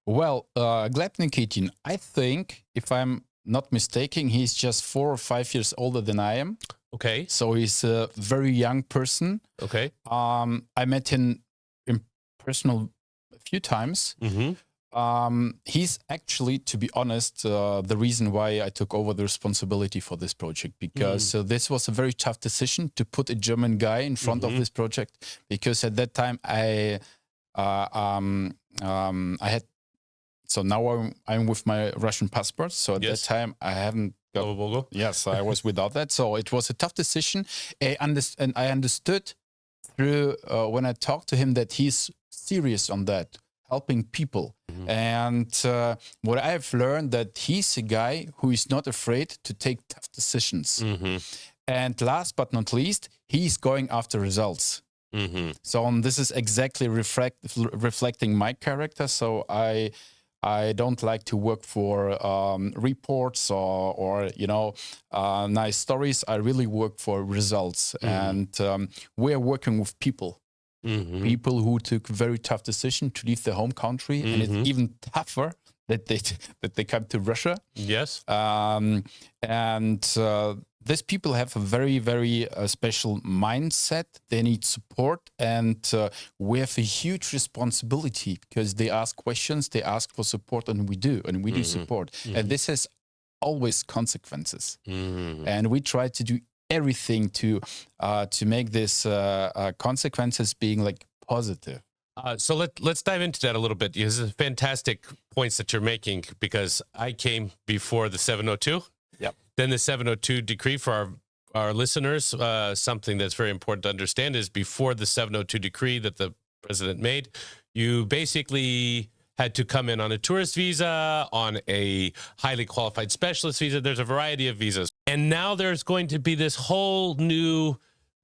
Well, Gleb Nikitin, I think, if I'm not mistaken, he's just 4 or 5 years older than I am. Okay. So he's a very young person. Okay. I met him in personal a few times. He's actually, to be honest, the reason why I took over the responsibility for this project, because this was a very tough decision to put a German guy in front of this project, because at that time I had. So now I'm with my Russian passport. So at that time I haven't got. Yes, I was without that. So it was a tough decision. I understood through when I talked to him that he's serious on that, helping people. And what I've learned that he's a guy who is not afraid to take tough decisions. And last but not least, he's going after results. So this is exactly reflecting my character. So I don't like to work for reports or nice stories. I really work for results. And we're working with people. People who took very tough decision to leave their home country, and it's even tougher that they come to Russia. Yes. These people have a very, very special mindset. They need support, and we have a huge responsibility because they ask questions, they ask for support, and we do support. And this has always consequences. And we try to do everything to make this consequences being like positive. So let's dive into that a little bit. These are fantastic points that you're making, because I came before the 702. Yep. Then the 702 decree, for our listeners, something that's very important to understand is before the 702 decree that the president made, you basically had to come in on a tourist visa, on a highly qualified specialist visa. There's a variety of visas. And now there's going to be this whole new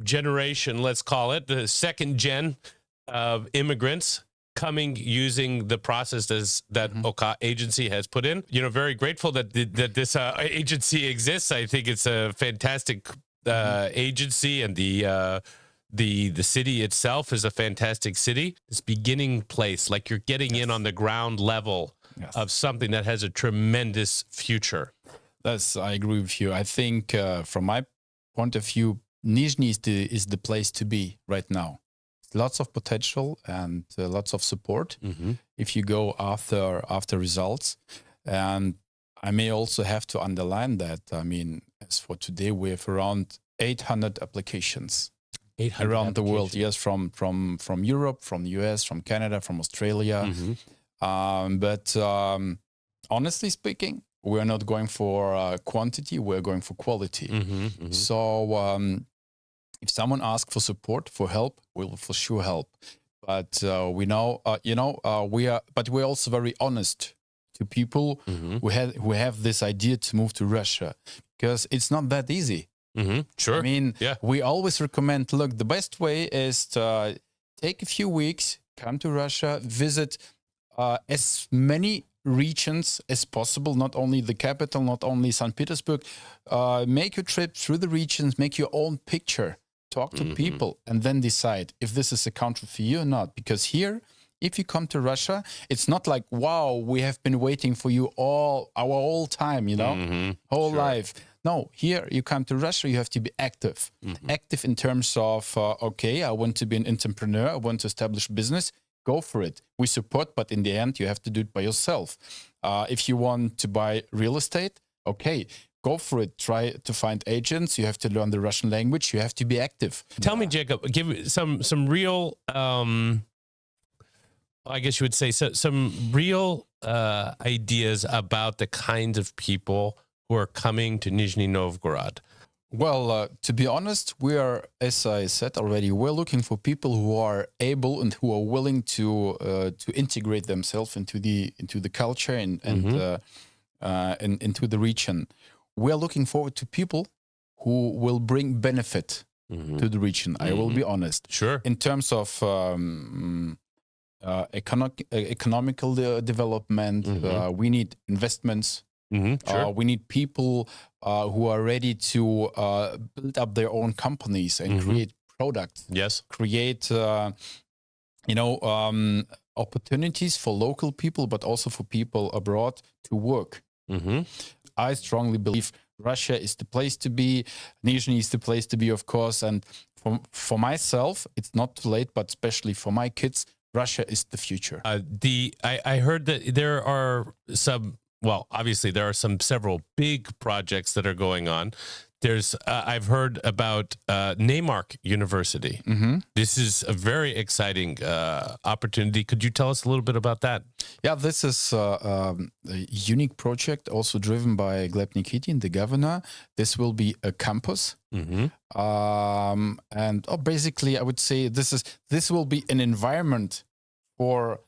generation, let's call it, the second gen of immigrants coming using the processes that OCA agency has put in. You know, very grateful that this agency exists. I think it's a fantastic agency, and the city itself is a fantastic city. This beginning place, like you're getting in on the ground level of something that has a tremendous future. I agree with you. I think from my point of view, Nizhny is the place to be right now. Lots of potential and lots of support if you go after results. And I may also have to underline that, I mean, as for today, we have around 800 applications around the world. Yes, from Europe, from the US, from Canada, from Australia. But honestly speaking, we're not going for quantity, we're going for quality. So if someone asks for support, for help, we'll for sure help. But we know, we're also very honest to people who have this idea to move to Russia, because it's not that easy. Sure. I mean, we always recommend, look, the best way is to take a few weeks, come to Russia, visit as many regions as possible, not only the capital, not only St. Petersburg. Make your trip through the regions, make your own picture, talk to people, and then decide if this is a country for you or not. Because here, if you come to Russia, it's not like, wow, we have been waiting for you our whole time, you know, whole life. No, here you come to Russia, you have to be active. Active in terms of, okay, I want to be an entrepreneur, I want to establish business, go for it. We support, but in the end, you have to do it by yourself. If you want to buy real estate, okay, go for it. Try to find agents. You have to learn the Russian language. You have to be active. Tell me, Jakob, give some real, I guess you would say, some real ideas about the kinds of people who are coming to Nizhny Novgorod. Well, to be honest, we are, as I said already, we're looking for people who are able and who are willing to integrate themselves into the culture and into the region. We are looking forward to people who will bring benefit to the region. I will be honest. Sure. In terms of economical development, we need investments. Sure. We need people who are ready to build up their own companies and create products. Yes. Create, opportunities for local people, but also for people abroad to work. I strongly believe Russia is the place to be. Nizhny is the place to be, of course. And for myself, it's not too late, but especially for my kids, Russia is the future. I heard that there are some. Well, obviously, there are several big projects that are going on. There's, I've heard about Neymark University. This is a very exciting opportunity. Could you tell us a little bit about that? Yeah, this is a unique project, also driven by Gleb Nikitin, the governor. This will be a campus, and basically, I would say this will be an environment for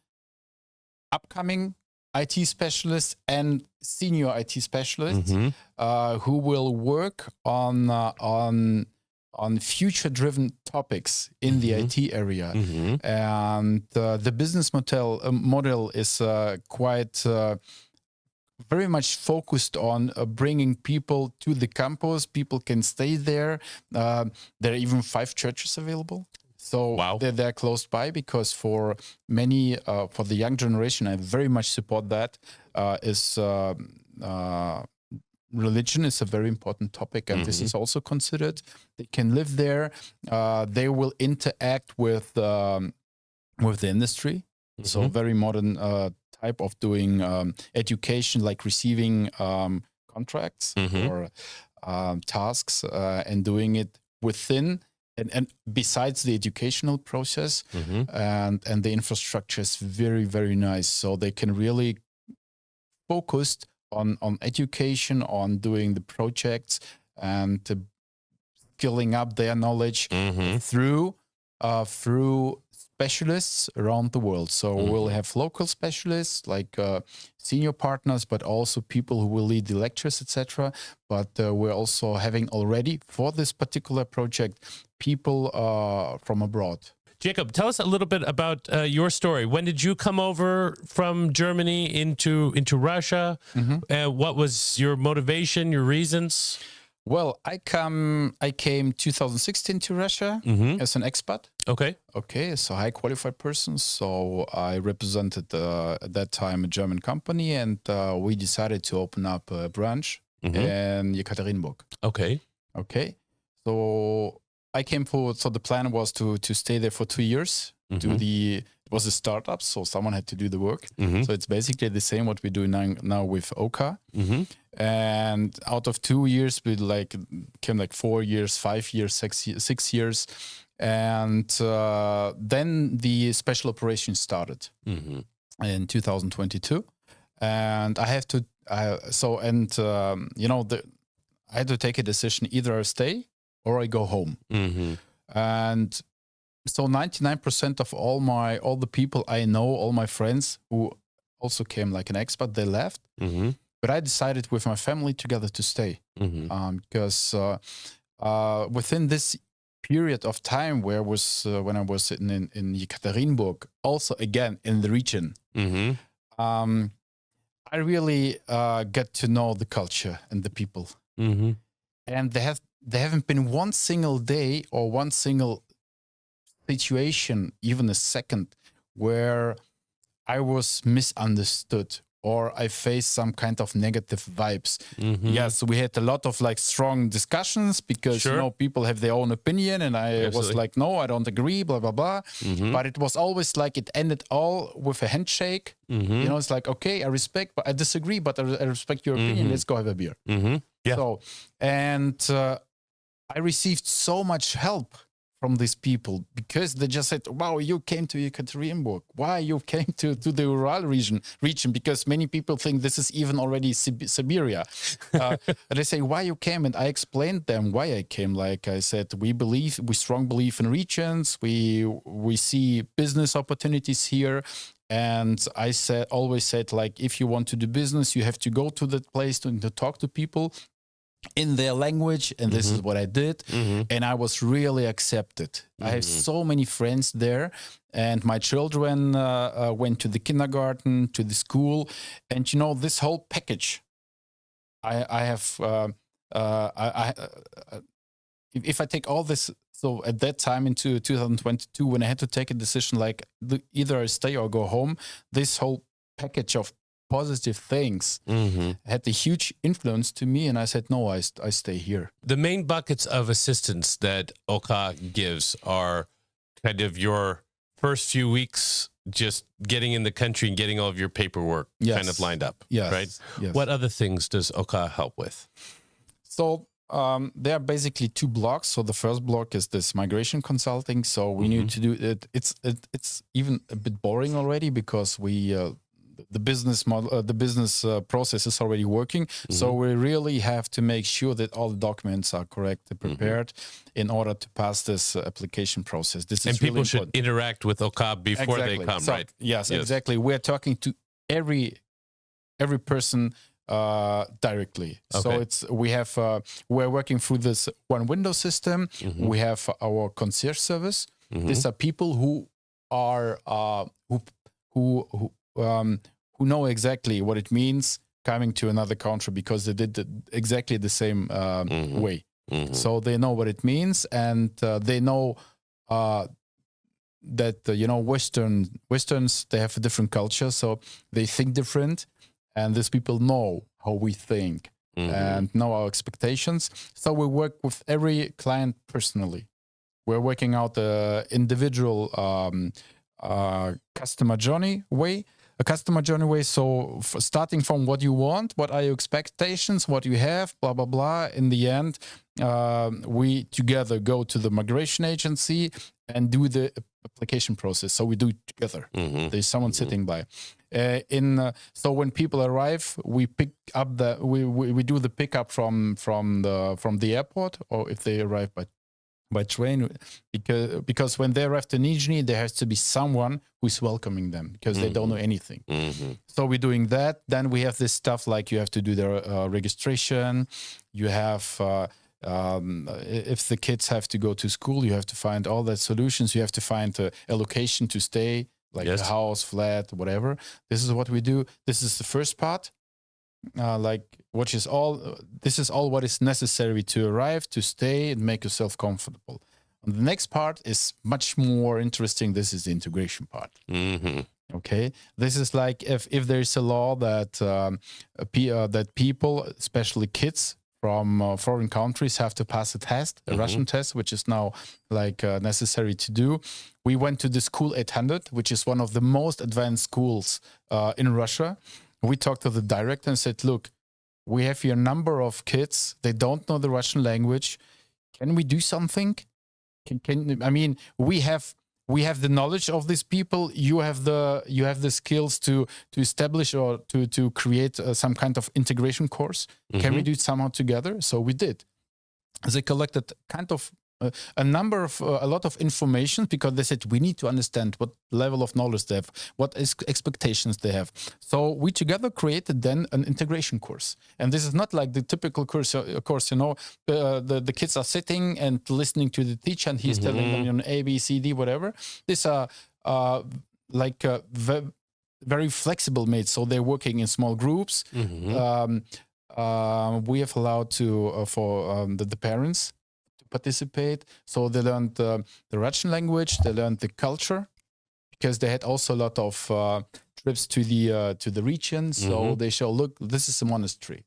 upcoming IT specialists and senior IT specialists who will work on future-driven topics in the IT area. And the business model is quite very much focused on bringing people to the campus. People can stay there. There are even 5 churches available. So they're close by, because for many, for the young generation, I very much support that, religion is a very important topic, and this is also considered. They can live there. They will interact with the industry. So very modern type of doing education, like receiving contracts or tasks and doing it within. And besides the educational process, and the infrastructure is very, very nice. So they can really focus on education, on doing the projects, and skilling up their knowledge through through specialists around the world. So we'll have local specialists like senior partners, but also people who will lead the lectures, etc. But we're also having already for this particular project people from abroad. Jakob, tell us a little bit about your story. When did you come over from Germany into Russia? What was your motivation, your reasons? Well, I came 2016 to Russia as an expat. Okay, as a high qualified person. So I represented at that time a German company, and we decided to open up a branch in Yekaterinburg. Okay. So I came for. So the plan was to stay there for 2 years. It was a startup, so someone had to do the work. So it's basically the same what we do now with Oka. And out of 2 years, we came 4 years, 5 years, 6 years, and then the special operation started in 2022. And I have to, I had to take a decision: either I stay or I go home. And so 99% of all the people I know, all my friends who also came like an expat, they left. But I decided with my family together to stay because within this period of time where when I was in Yekaterinburg, also again in the region, I really get to know the culture and the people. And there haven't been one single day or one single situation, even a second, where I was misunderstood or I faced some kind of negative vibes. Yes, we had a lot of strong discussions because people have their own opinion, and I was like, no, I don't agree, blah blah blah. But it was always it ended all with a handshake. It's like, okay, I respect, but I disagree, but I respect your opinion. Let's go have a beer. So, and I received so much help from these people because they just said, wow, you came to Yekaterinburg. Why you came to the Ural region? Because many people think this is even already Siberia. And they say, why you came? And I explained them why I came. Like I said, we strong believe in regions. We see business opportunities here. And I always said, if you want to do business, you have to go to that place to talk to people in their language, and this is what I did, and I was really accepted. I have so many friends there, and my children went to the kindergarten, to the school, and this whole package. I have. If I take all this, so at that time into 2022, when I had to take a decision either I stay or go home, this whole package of positive things had a huge influence to me, and I said, no, I stay here. The main buckets of assistance that Oka gives are kind of your first few weeks just getting in the country and getting all of your paperwork kind of lined up, right? Yes. What other things does Oka help with? So there are basically 2 blocks. So the first block is this migration consulting. So we need to do it. It's even a bit boring already because the business model, the business process is already working. So we really have to make sure that all the documents are correctly prepared in order to pass this application process. This is people really should interact with Oka before they come, right? Yes, exactly. We're talking to every person directly. So we're working through this one window system. We have our concierge service. These are people who are who know exactly what it means coming to another country because they did exactly the same way. So they know what it means, and they know that Westerns, they have a different culture, so they think different, and these people know how we think and know our expectations. So we work with every client personally. We're working out the individual customer journey way. So starting from what you want, what are your expectations, what you have, blah, blah, blah. In the end, we together go to the migration agency and do the application process. So we do it together. There's someone sitting by. So when people arrive, we pick up we do the pickup from the airport, or if they arrive by by train, because when they arrive to Nizhny, there has to be someone who's welcoming them because they don't know anything. So we're doing that. Then we have this stuff like you have to do their registration. You have if the kids have to go to school, you have to find all the solutions. You have to find a location to stay, like a house, flat, whatever. This is what we do. This is the first part. This is all what is necessary to arrive, to stay, and make yourself comfortable. And the next part is much more interesting. This is the integration part. Okay, this is like if there is a law that that people, especially kids from foreign countries, have to pass a test, a Russian test, which is now like necessary to do. We went to the school 800, which is one of the most advanced schools in Russia. We talked to the director and said, look, we have here a number of kids. They don't know the Russian language. Can we do something? I mean, we have the knowledge of these people. You have the skills to establish or to create some kind of integration course. Can we do it somehow together? So we did. They collected kind of a lot of information because they said we need to understand what level of knowledge they have, what expectations they have. So we together created then an integration course. And this is not like the typical course, the kids are sitting and listening to the teacher and he's telling them A, B, C, D, whatever. These are very flexible made. So they're working in small groups. We have allowed for the parents participate, so they learned the Russian language, they learned the culture, because they had also a lot of trips to the region. So they show, look, this is a monastery.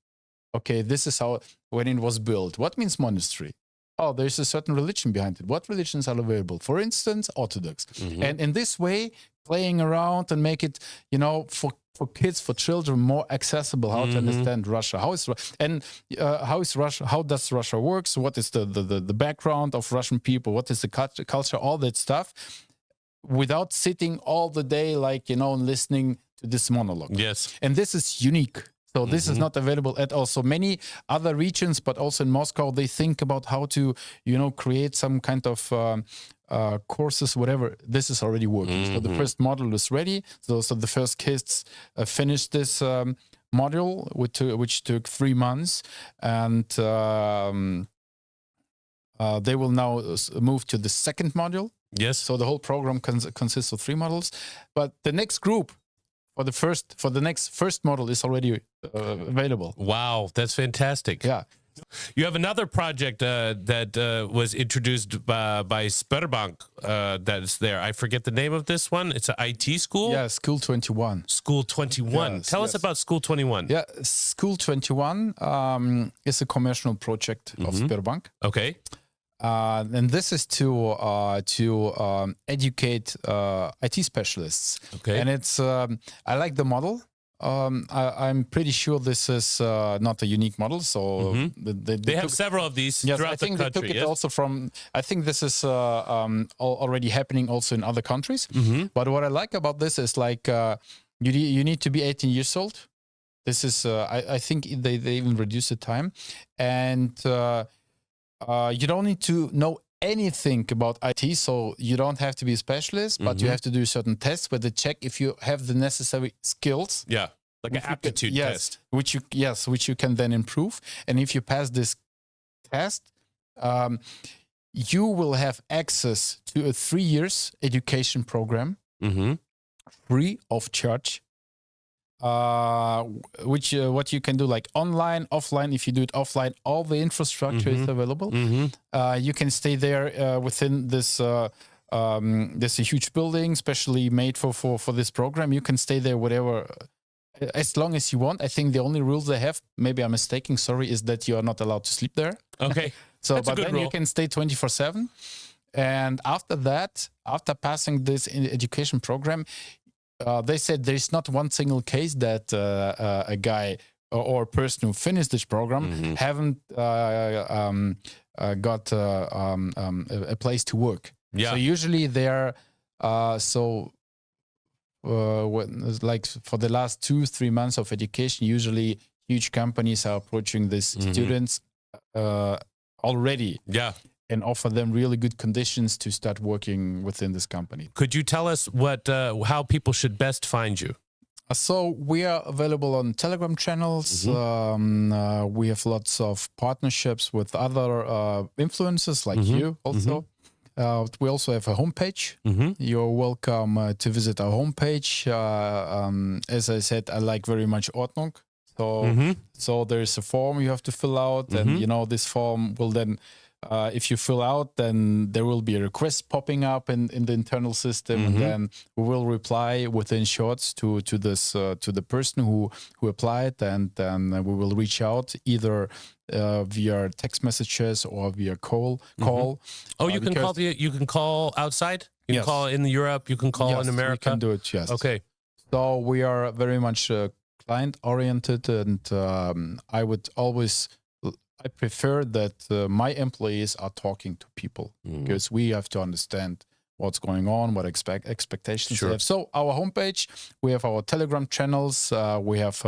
Okay, this is how when it was built. What means monastery? Oh, there's a certain religion behind it. What religions are available? For instance, Orthodox. And in this way, playing around and make it, for kids, for children, more accessible, how to understand Russia. How is Russia? How does Russia work? So what is the background of Russian people? What is the culture? All that stuff, without sitting all the day, listening to this monologue. Yes. And this is unique. So this is not available at all. So many other regions, but also in Moscow, they think about how to, create some kind of courses, whatever. This is already working. So the first module is ready. So the first kids finished this module, which took 3 months, and they will now move to the second module. Yes. So the whole program consists of 3 modules. But the next group for the next first model is already available. Wow, that's fantastic. Yeah. You have another project that was introduced by Sberbank that's there. I forget the name of this one. It's an IT school? Yeah, School 21. School 21. Yes, Tell us about School 21. Yeah, School 21 is a commercial project of Sberbank. Okay. And this is to educate IT specialists. Okay. And it's I like the model. I'm pretty sure this is not a unique model. So they have several of these throughout the country. They took it also from. I think this is already happening also in other countries. But what I like about this is you need to be 18 years old. This is I think they even reduced the time, and you don't need to know anything about IT, so you don't have to be a specialist, but you have to do certain tests where they check if you have the necessary skills. Yeah, like an aptitude test. Which you can then improve. And if you pass this test, you will have access to a 3 years education program, free of charge. What you can do online, offline. If you do it offline, all the infrastructure is available. You can stay there within this. There's a huge building specially made for this program. You can stay there whatever, as long as you want. I think the only rules they have, maybe I'm mistaken, sorry, is that you are not allowed to sleep there. Okay. But then rule. You can stay 24/7. And after that, after passing this education program, they said there's not one single case that a guy or a person who finished this program haven't got a place to work. Yeah. So usually they're for the last 2-3 months of education, usually huge companies are approaching these students already. Yeah. and offer them really good conditions to start working within this company. Could you tell us how people should best find you? So we are available on Telegram channels. We have lots of partnerships with other influencers like you also. We also have a homepage. You're welcome to visit our homepage. As I said, I like very much Ordnung. So there's a form you have to fill out, and this form will then, if you fill out, then there will be a request popping up in the internal system, and then we will reply within shorts to the person who applied, and then we will reach out either via text messages or via call. Oh, you can call outside. You can call in Europe. You can call in America. We can do it. Yes. Okay. So we are very much client oriented, and I prefer that my employees are talking to people, because we have to understand what's going on, what expectations they have. So our homepage, we have our Telegram channels, we have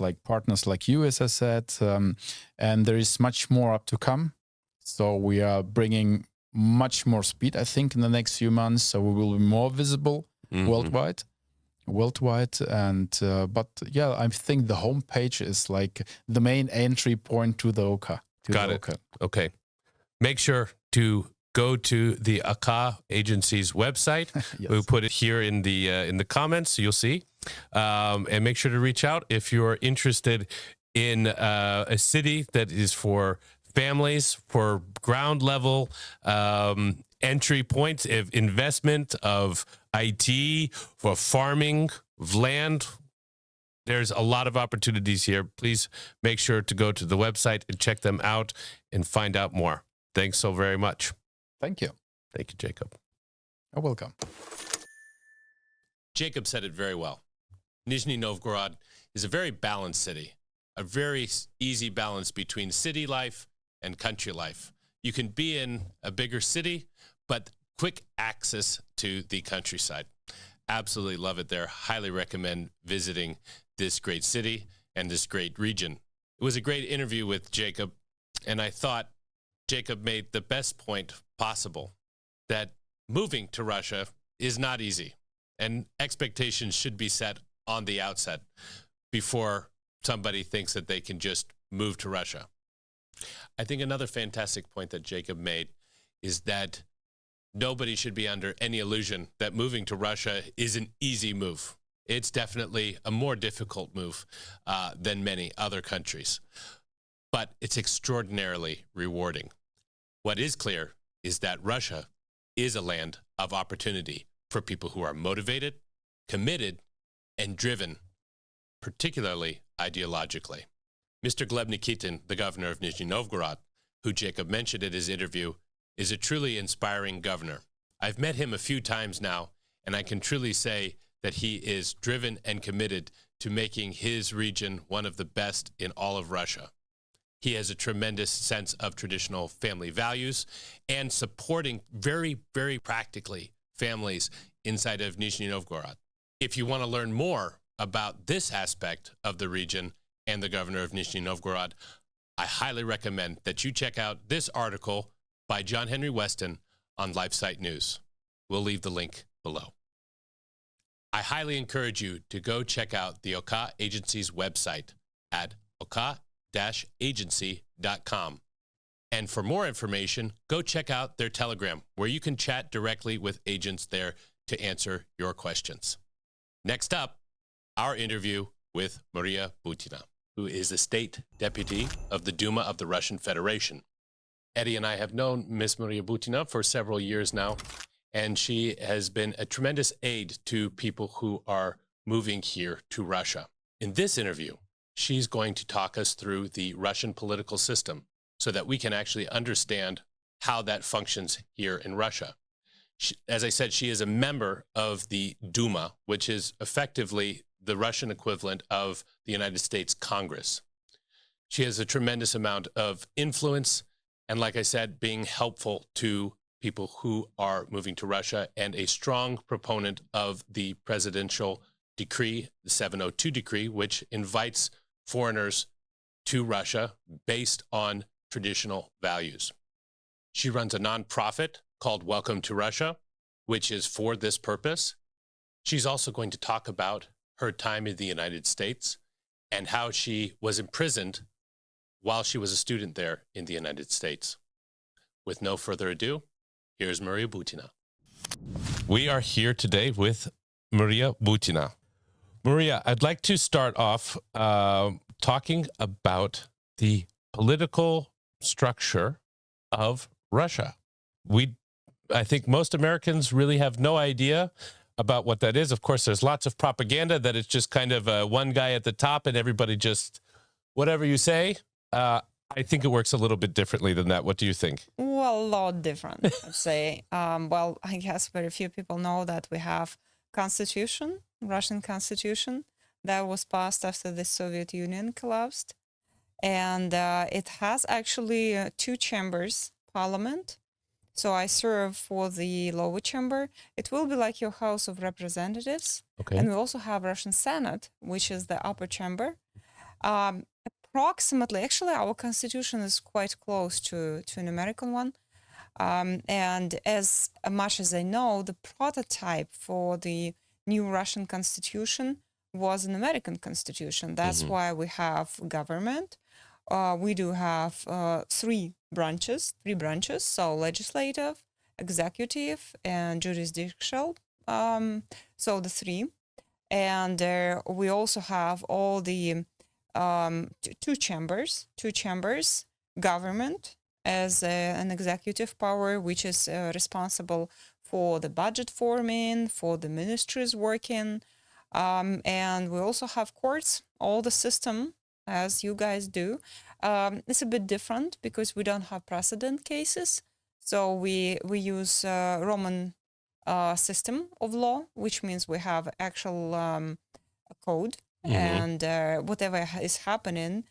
like partners like you, as I said, and there is much more up to come. So we are bringing much more speed, I think, in the next few months. So we will be more visible worldwide, and but yeah, I think the homepage is like the main entry point to the OK. Got it. Okay. Make sure to go to the AK agency's website. We'll put it here in the comments, so you'll see. And make sure to reach out if you're interested in a city that is for families, for ground level entry points of investment, of IT, for farming, of land. There's a lot of opportunities here. Please make sure to go to the website and check them out and find out more. Thanks so very much. Thank you. Thank you, Jakob. You're welcome. Jakob said it very well. Nizhny Novgorod is a very balanced city, a very easy balance between city life and country life. You can be in a bigger city, but quick access to the countryside. Absolutely love it there. Highly recommend visiting this great city and this great region. It was a great interview with Jakob, and I thought Jakob made the best point possible, that moving to Russia is not easy, and expectations should be set on the outset before somebody thinks that they can just move to Russia. I think another fantastic point that Jakob made is that nobody should be under any illusion that moving to Russia is an easy move. It's definitely a more difficult move than many other countries, but it's extraordinarily rewarding. What is clear is that Russia is a land of opportunity for people who are motivated, committed, and driven, particularly ideologically. Mr. Gleb Nikitin, the governor of Nizhny Novgorod, who Jakob mentioned in his interview, is a truly inspiring governor. I've met him a few times now, and I can truly say that he is driven and committed to making his region one of the best in all of Russia. He has a tremendous sense of traditional family values and supporting very, very practically families inside of Nizhny Novgorod. If you want to learn more about this aspect of the region and the governor of Nizhny Novgorod, I highly recommend that you check out this article by John Henry Weston on LifeSite News. We'll leave the link below. I highly encourage you to go check out the OK Agency's website at ok-agency.com. And for more information, go check out their Telegram, where you can chat directly with agents there to answer your questions. Next up, our interview with Maria Butina, who is the state deputy of the Duma of the Russian Federation. Eddie and I have known Miss Maria Butina for several years now, and she has been a tremendous aid to people who are moving here to Russia. In this interview, she's going to talk us through the Russian political system so that we can actually understand how that functions here in Russia. As I said, she is a member of the Duma, which is effectively the Russian equivalent of the United States Congress. She has a tremendous amount of influence, and like I said, being helpful to people who are moving to Russia, and a strong proponent of the presidential decree, the 702 decree, which invites foreigners to Russia based on traditional values. She runs a nonprofit called Welcome to Russia, which is for this purpose. She's also going to talk about her time in the United States and how she was imprisoned while she was a student there in the United States. With no further ado, here's Maria Butina. We are here today with Maria Butina. Maria, I'd like to start off talking about the political structure of Russia. I think most Americans really have no idea about what that is. Of course, there's lots of propaganda that it's just kind of one guy at the top and everybody just, whatever you say. I think it works a little bit differently than that. What do you think? Well, a lot different, I'd say. Well, I guess very few people know that we have constitution, Russian constitution, that was passed after the Soviet Union collapsed. And it has actually two chambers, parliament. So I serve for the lower chamber. It will be like your House of Representatives. Okay. And we also have Russian Senate, which is the upper chamber. Approximately, actually, our constitution is quite close to an American one. And as much as I know, the prototype for the new Russian constitution was an American constitution. That's why we have government. We do have three branches, so legislative, executive, and jurisdictional. So the three. And we also have all the two chambers, government as an executive power, which is responsible for the budget forming, for the ministries working. And we also have courts, all the system, as you guys do. It's a bit different because we don't have precedent cases. So we use Roman system of law, which means we have actual code. And whatever is happening,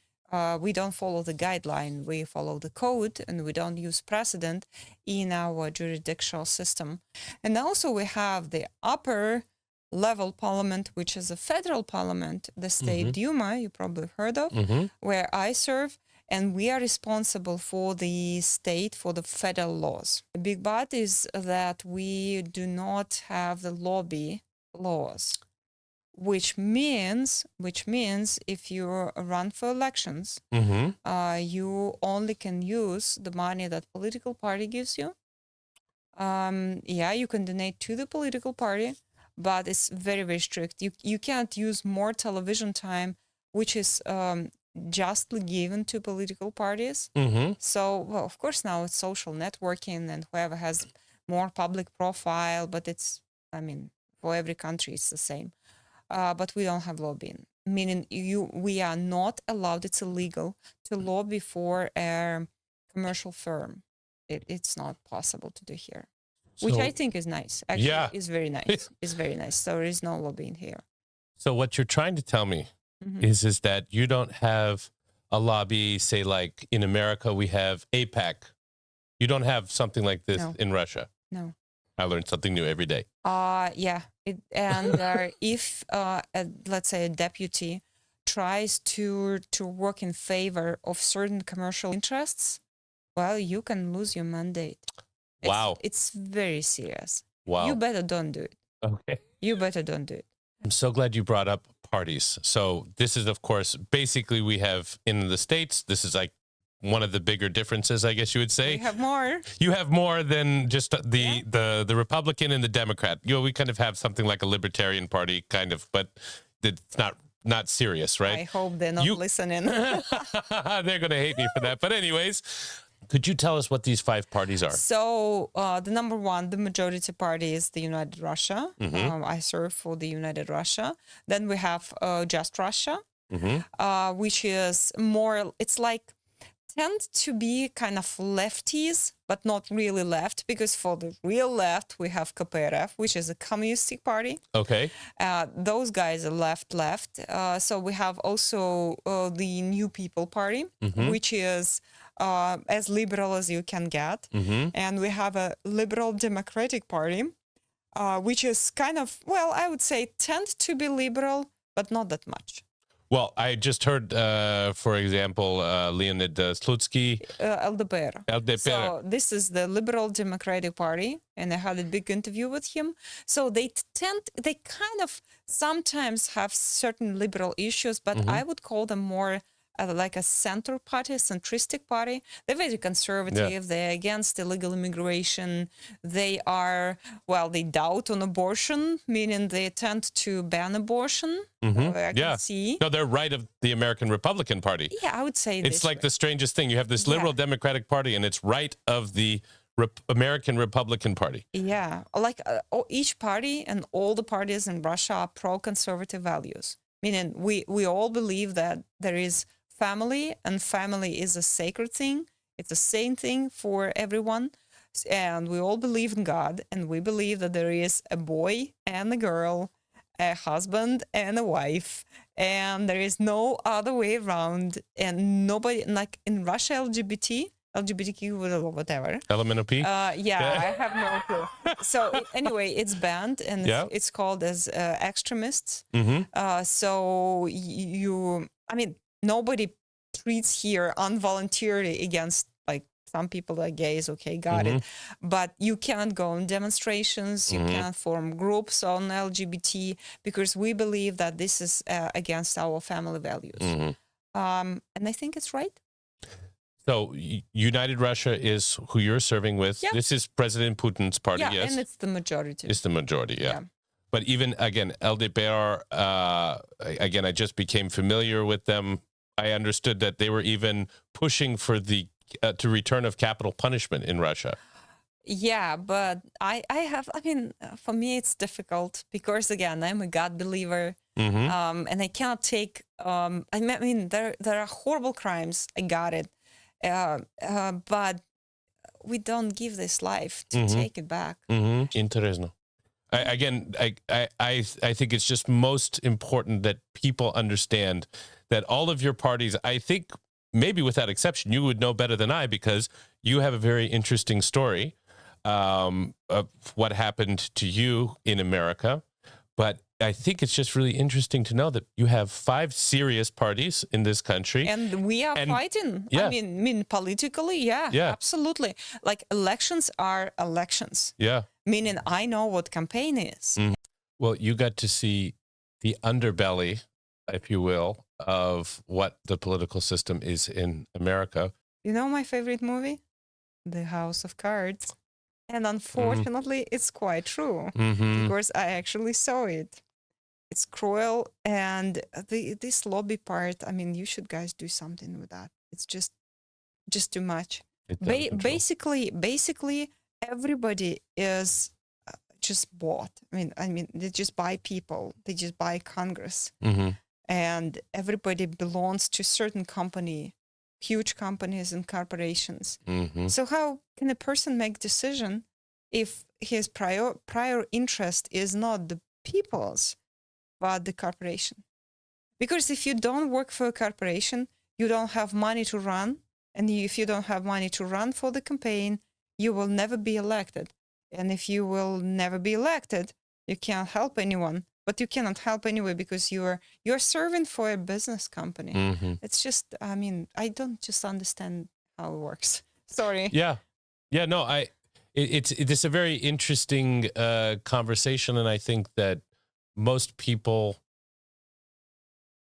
we don't follow the guideline. We follow the code, and we don't use precedent in our jurisdictional system. And also we have the upper level parliament, which is a federal parliament, the State Duma, you probably heard of, where I serve, and we are responsible for the state, for the federal laws. The big but is that we do not have the lobby laws. Which means if you run for elections, you only can use the money that political party gives you. You can donate to the political party, but it's very, very strict. You can't use more television time, which is justly given to political parties. So, well, of course, now it's social networking and whoever has more public profile, but for every country, it's the same. But we don't have lobbying, meaning we are not allowed, it's illegal to lobby for a commercial firm. It's not possible to do here, which I think is nice. Actually, it's very nice. It's very nice. So there is no lobbying here. So what you're trying to tell me is that you don't have a lobby, say like in America, we have APAC. You don't have something like this in Russia. No. I learned something new every day. If let's say a deputy tries to work in favor of certain commercial interests, well, you can lose your mandate. Wow. It's very serious. Wow. You better don't do it. Okay. You better don't do it. I'm so glad you brought up parties. So this is, of course, basically we have in the States, this is like one of the bigger differences, I guess you would say. We have more. You have more than just the Republican and the Democrat. We kind of have something like a libertarian party, kind of, but it's not serious, right? I hope they're not listening. They're going to hate me for that. But anyways, could you tell us what these five parties are? So the number one, the majority party is the United Russia. I serve for the United Russia. Then we have Just Russia, which is more, it's like, tend to be kind of lefties, but not really left, because for the real left, we have KPRF, which is a communistic party. Okay. Those guys are left. So we have also the New People Party, which is as liberal as you can get. And we have a Liberal Democratic Party, which is kind of, well, I would say tend to be liberal, but not that much. Well, I just heard, for example, Leonid Slutsky. LDPR. LDPR. So this is the Liberal Democratic Party, and I had a big interview with him. So they kind of sometimes have certain liberal issues, but I would call them more like a center party, centristic party. They're very conservative. They're against illegal immigration. They doubt on abortion, meaning they tend to ban abortion. I can see. No, they're right of the American Republican Party. Yeah, I would say it's like the strangest thing. You have this liberal Democratic Party, and it's right of the American Republican Party. Yeah, like each party and all the parties in Russia are pro-conservative values, meaning we all believe that there is family, and family is a sacred thing. It's the same thing for everyone. And we all believe in God, and we believe that there is a boy and a girl, a husband and a wife, and there is no other way around. And nobody, like in Russia, LGBTQ, whatever. LMNOP? I have no clue. So anyway, it's banned, and it's called as extremists. So nobody treats here involuntarily against, like, some people are gays, okay, got it. But you can't go on demonstrations, you can't form groups on LGBT, because we believe that this is against our family values. And I think it's right. So United Russia is who you're serving with. Yeah. This is President Putin's party, yes? And it's the majority. It's the majority, yeah. But even, again, LDPR, again, I just became familiar with them. I understood that they were even pushing for the to return of capital punishment in Russia. Yeah, but for me, it's difficult because, again, I'm a God believer, and I cannot take, there are horrible crimes, I got it, but we don't give this life to take it back. Interesting. I think it's just most important that people understand that all of your parties, I think, maybe without exception, you would know better than I, because you have a very interesting story of what happened to you in America. But I think it's just really interesting to know that you have 5 serious parties in this country. And we are fighting. Yeah. I mean, politically, absolutely. Like, elections are elections. Yeah. Meaning I know what campaign is. Well, you got to see the underbelly, if you will, of what the political system is in America. You know my favorite movie? The House of Cards. And unfortunately, it's quite true, because I actually saw it. It's cruel, and this lobby part, I mean, you should guys do something with that. It's just too much. Basically, everybody is just bought. I mean, they just buy people. They just buy Congress. And everybody belongs to certain company, huge companies and corporations. So how can a person make decision if his prior interest is not the people's, but the corporation? Because if you don't work for a corporation, you don't have money to run. And if you don't have money to run for the campaign, you will never be elected. And if you will never be elected, you can't help anyone. But you cannot help anyway, because you're serving for a business company. It's just, I don't just understand how it works. Sorry. Yeah. No, it's a very interesting conversation, and I think that most people,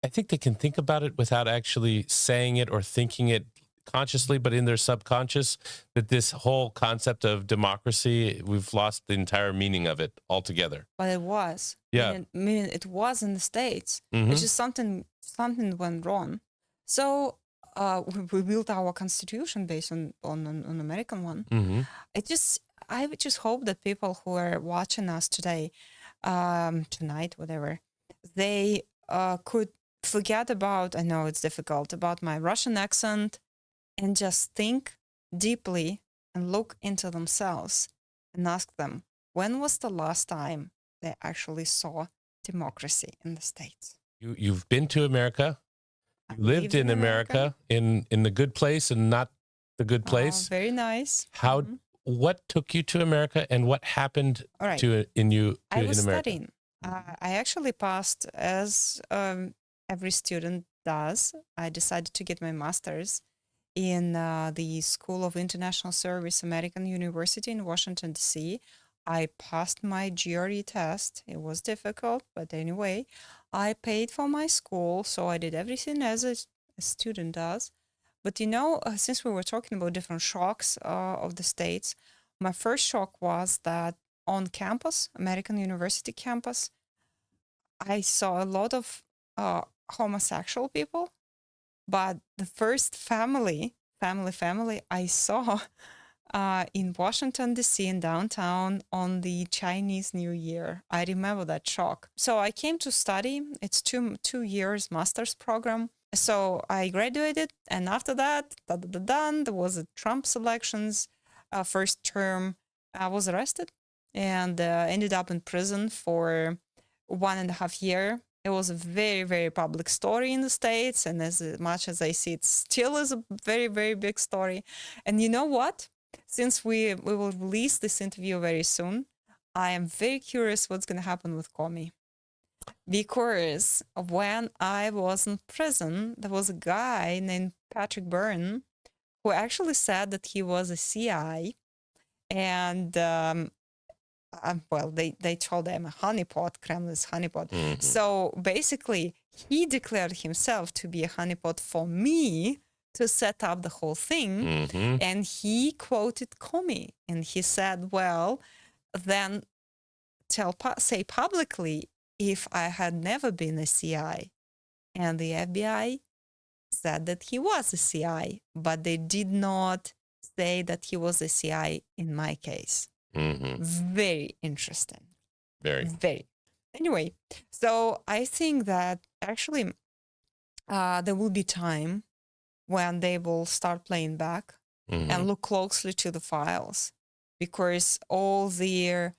I think they can think about it without actually saying it or thinking it consciously, but in their subconscious, that this whole concept of democracy, we've lost the entire meaning of it altogether. But it was. Yeah. Meaning it was in the States. It's just something went wrong. So we built our constitution based on an American one. I would just hope that people who are watching us today, tonight, whatever, they could forget about, I know it's difficult, about my Russian accent, and just think deeply and look into themselves and ask them, when was the last time they actually saw democracy in the States? You've been to America. You lived in America, in the good place and not the good place. Very nice. What took you to America, and what happened I was in America? studying. I actually passed as every student does. I decided to get my master's in the School of International Service, American University in Washington, D.C. I passed my GRE test. It was difficult, but anyway, I paid for my school, so I did everything as a student does. But since we were talking about different shocks of the States, my first shock was that on campus, American University campus, I saw a lot of homosexual people. But the first family I saw in Washington, D.C. in downtown on the Chinese New Year. I remember that shock. So I came to study. It's two years master's program. So I graduated, and after that, there was a Trump elections, first term. I was arrested and ended up in prison for 1.5 years. It was a very, very public story in the States, and as much as I see, it still is a very, very big story. And you know what? Since we will release this interview very soon, I am very curious what's going to happen with Comey. Because when I was in prison, there was a guy named Patrick Byrne who actually said that he was a CI, and they told him a honeypot, Kremlin's honeypot. Mm-hmm. So basically, he declared himself to be a honeypot for me to set up the whole thing. Mm-hmm. And he quoted Comey, and he said, well, then say publicly if I had never been a CI. And the FBI said that he was a CI, but they did not say that he was a CI in my case. Mm-hmm. Very interesting. Very. Anyway, so I think that actually there will be time when they will start playing back and look closely to the files, because all the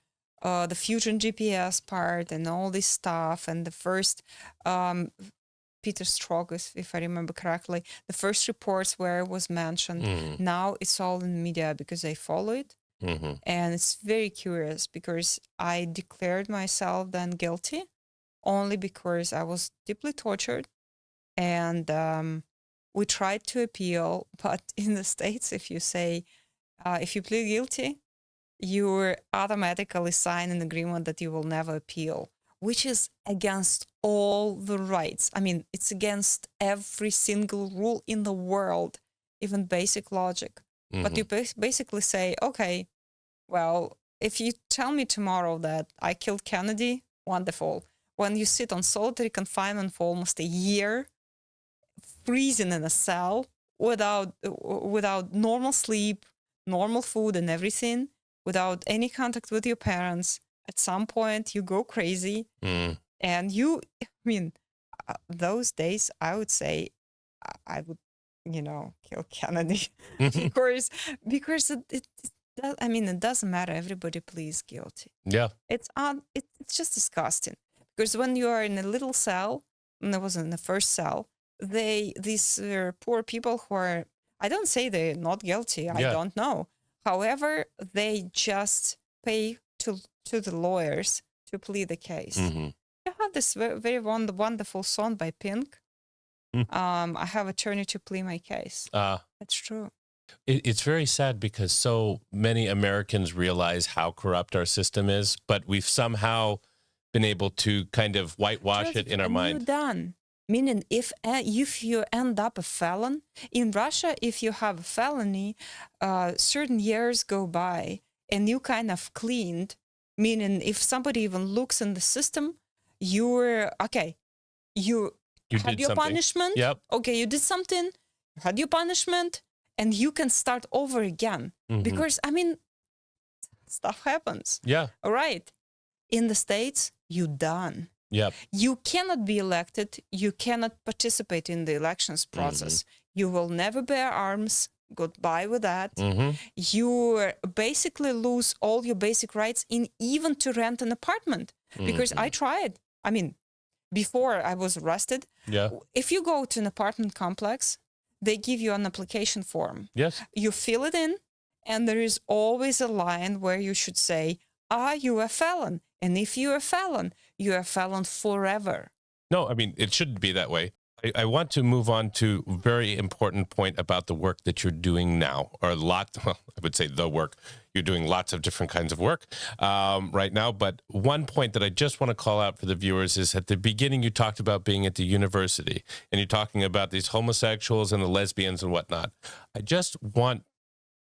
fusion GPS part and all this stuff, and the first Peter Strzok, if I remember correctly, the first reports where it was mentioned, now it's all in media because I follow it. Mm-hmm. And it's very curious because I declared myself then guilty only because I was deeply tortured, and we tried to appeal. But in the States, if you plead guilty, you automatically sign an agreement that you will never appeal, which is against all the rights. I mean, it's against every single rule in the world, even basic logic. Mm-hmm. But you basically say, okay, well, if you tell me tomorrow that I killed Kennedy, wonderful. When you sit on solitary confinement for almost a year, freezing in a cell without normal sleep, normal food and everything, without any contact with your parents, at some point you go crazy. And those days, I would say I would, kill Kennedy because it doesn't matter. Everybody pleads guilty. Yeah. It's just disgusting because when you are in a little cell, and I was in the first cell, these poor people who are, I don't say they're not guilty. I don't know. However, they just pay to the lawyers to plead the case. Mm-hmm. I have this very, very wonderful song by Pinnker. I have attorney to plead my case. That's true. It's very sad because so many Americans realize how corrupt our system is, but we've somehow been able to kind of whitewash it in our mind. You're done. Meaning, if you end up a felon in Russia, if you have a felony, certain years go by and you kind of cleaned. Meaning, if somebody even looks in the system, you're okay. You had your punishment. Yep. Okay, you did something. You had your punishment, and you can start over again. Mm-hmm. Because stuff happens. Yeah. All right. In the States, you're done. Yep. You cannot be elected. You cannot participate in the elections process. Mm-hmm. You will never bear arms. Goodbye with that. Mm-hmm. You basically lose all your basic rights in even to rent an apartment. Because I tried. Before I was arrested, if you go to an apartment complex, they give you an application form. Yes. You fill it in, and there is always a line where you should say, are you a felon? And if you're a felon, you're a felon forever. No, I mean, it shouldn't be that way. I want to move on to a very important point about the work that you're doing now, or well, I would say the work. You're doing lots of different kinds of work right now. But one point that I just want to call out for the viewers is at the beginning, you talked about being at the university and you're talking about these homosexuals and the lesbians and whatnot. I just want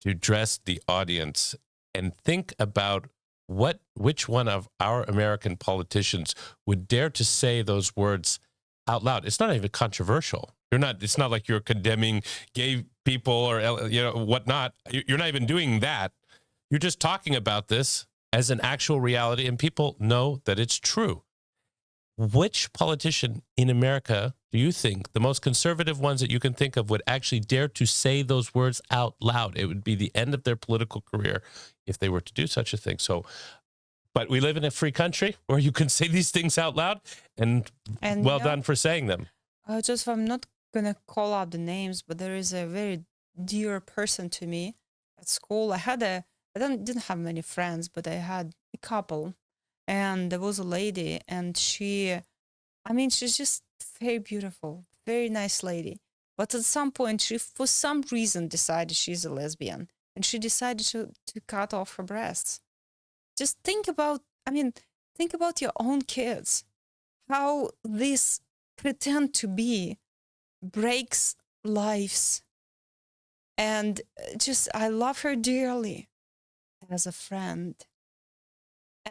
to address the audience and think about which one of our American politicians would dare to say those words out loud. It's not even controversial. It's not like you're condemning gay people or whatnot. You're not even doing that. You're just talking about this as an actual reality, and people know that it's true. Which politician in America do you think, the most conservative ones that you can think of, would actually dare to say those words out loud? It would be the end of their political career if they were to do such a thing. So, but we live in a free country where you can say these things out loud, and well done for saying them. Just I'm not going to call out the names, but there is a very dear person to me at school. I didn't have many friends, but I had a couple. And there was a lady, and she's just very beautiful, very nice lady. But at some point, she, for some reason, decided she's a lesbian, and she decided to cut off her breasts. Just think about your own kids, how this pretend to be breaks lives. And I love her dearly as a friend.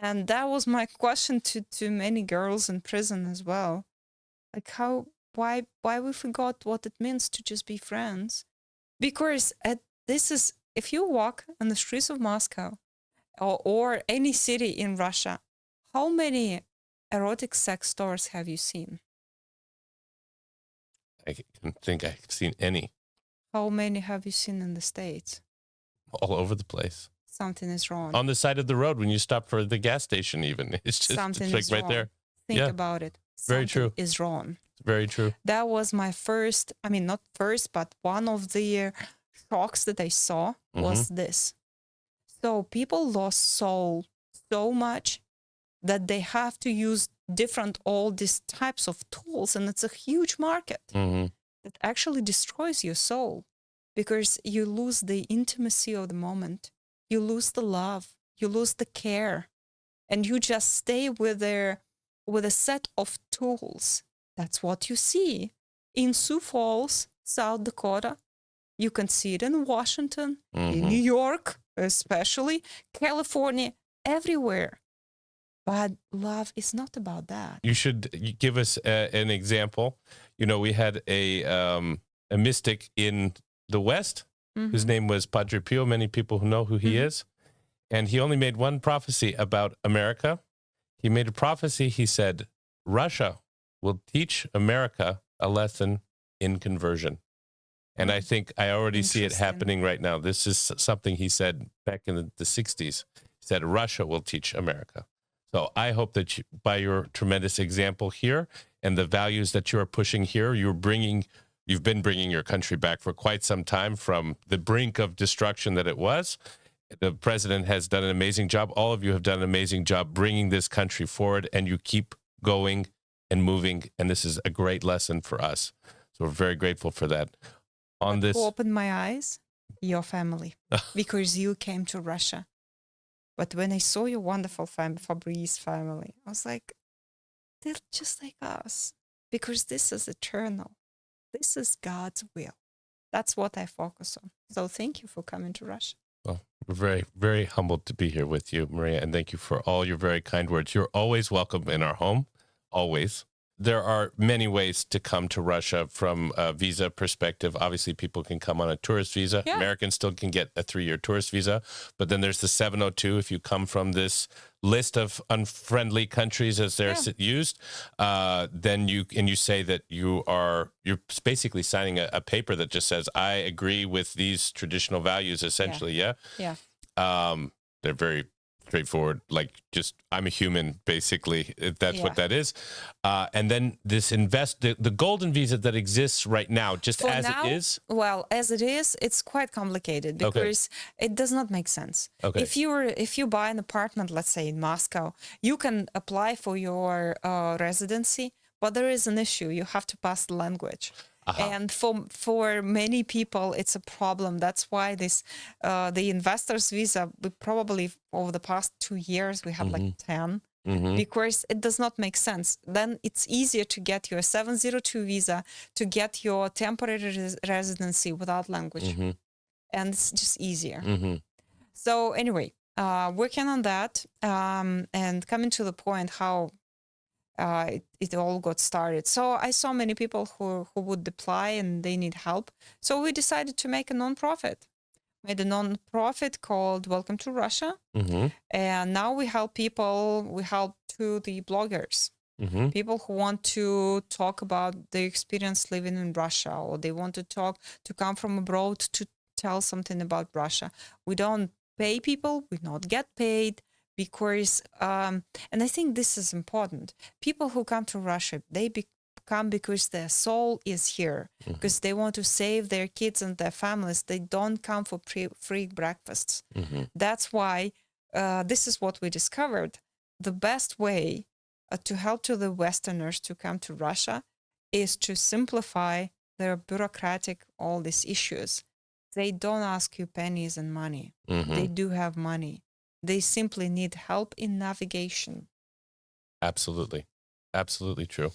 And that was my question to many girls in prison as well. Like why we forgot what it means to just be friends. Because if you walk on the streets of Moscow or any city in Russia, how many erotic sex stores have you seen? I don't think I've seen any. How many have you seen in the States? All over the place. Something is wrong. On the side of the road when you stop for the gas station even. It's just Something like is right wrong. there. Think about it. Very true. Something is wrong. Very true. That was my first, not first, but one of the shocks that I saw was this. So people lost soul so much that they have to use all these types of tools. And it's a huge market that actually destroys your soul because you lose the intimacy of the moment. You lose the love, you lose the care, and you just stay with a set of tools. That's what you see in Sioux Falls, South Dakota. You can see it in Washington, in New York, especially California, everywhere. But love is not about that. You should give us an example. We had a mystic in the West. His name was Padre Pio. Many people who know who he is. And he only made one prophecy about America. He made a prophecy. He said, Russia will teach America a lesson in conversion. And I think I already see it happening right now. This is something he said back in the 60s. He said, Russia will teach America. So I hope that by your tremendous example here and the values that you are pushing here, you've been bringing your country back for quite some time from the brink of destruction that it was. The president has done an amazing job. All of you have done an amazing job bringing this country forward, and you keep going and moving. And this is a great lesson for us. So we're very grateful for that. Who opened my eyes? Your family, because you came to Russia. But when I saw your wonderful family, Fabrice family, I was like, they're just like us, because this is eternal. This is God's will. That's what I focus on. So thank you for coming to Russia. Well, we're very, very humbled to be here with you, Maria, and thank you for all your very kind words. You're always welcome in our home, always. There are many ways to come to Russia from a visa perspective. Obviously, people can come on a tourist visa. Yeah. Americans still can get a 3-year tourist visa. But then there's the 702 if you come from this list of unfriendly countries as they're used. Then you say that you're basically signing a paper that just says, I agree with these traditional values, essentially. Yeah. They're very straightforward, like just I'm a human, basically. That's what that is. And then this the golden visa that exists right now, just as it is. Well, as it is, it's quite complicated because it does not make sense. Okay. If you buy an apartment, let's say in Moscow, you can apply for your residency, but there is an issue. You have to pass the language. Uh-huh. And for many people, it's a problem. That's why this the investors visa, we probably over the past 2 years, we had like 10, because it does not make sense. Then it's easier to get your 702 visa, to get your temporary residency without language. And it's just easier. So anyway, working on that and coming to the point how it all got started. So I saw many people who would apply and they need help. So we decided to make a nonprofit. Made a nonprofit called Welcome to Russia. And now we help people, we help to the bloggers, people who want to talk about their experience living in Russia, or they want to come from abroad to tell something about Russia. We don't pay people, we not get paid. Because, and I think this is important, people who come to Russia, they come because their soul is here, because they want to save their kids and their families. They don't come for free breakfasts. That's why this is what we discovered. The best way to help to the Westerners to come to Russia is to simplify their bureaucratic, all these issues. They don't ask you pennies and money. They do have money. They simply need help in navigation. Absolutely. Absolutely true.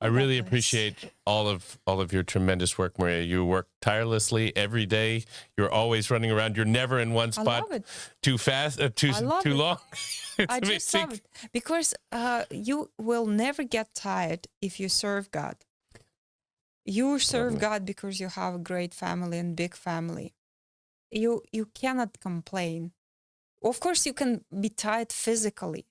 I really appreciate all of your tremendous work, Maria. You work tirelessly every day. You're always running around. You're never in one spot. I love it. Too fast, too long. I just love it. Because you will never get tired if you serve God. You serve God because you have a great family and big family. You cannot complain. Of course, you can be tired physically,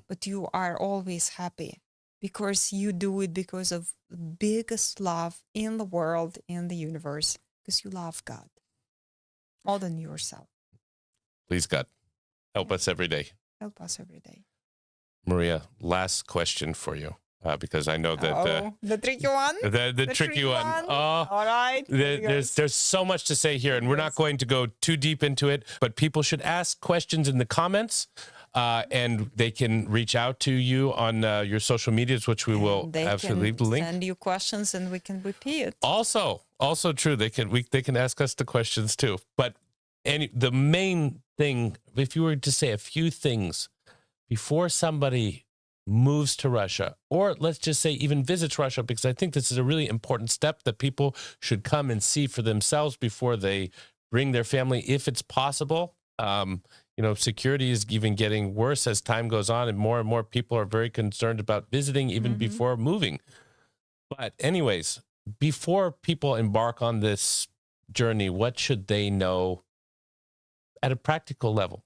but you are always happy because you do it because of the biggest love in the world, in the universe, because you love God more than yourself. Please, God, help us every day. Help us every day. Maria, last question for you, because I know that the tricky one. The tricky one. Oh, all right. There's so much to say here, and we're not going to go too deep into it. But people should ask questions in the comments, and they can reach out to you on your social medias, which we will absolutely leave the link. Send you questions, and we can repeat. Also true. They can ask us the questions too. But the main thing, if you were to say a few things before somebody moves to Russia, or let's just say even visits Russia, because I think this is a really important step that people should come and see for themselves before they bring their family, if it's possible. Security is even getting worse as time goes on, and more people are very concerned about visiting even before moving. But anyways, before people embark on this journey, what should they know at a practical level?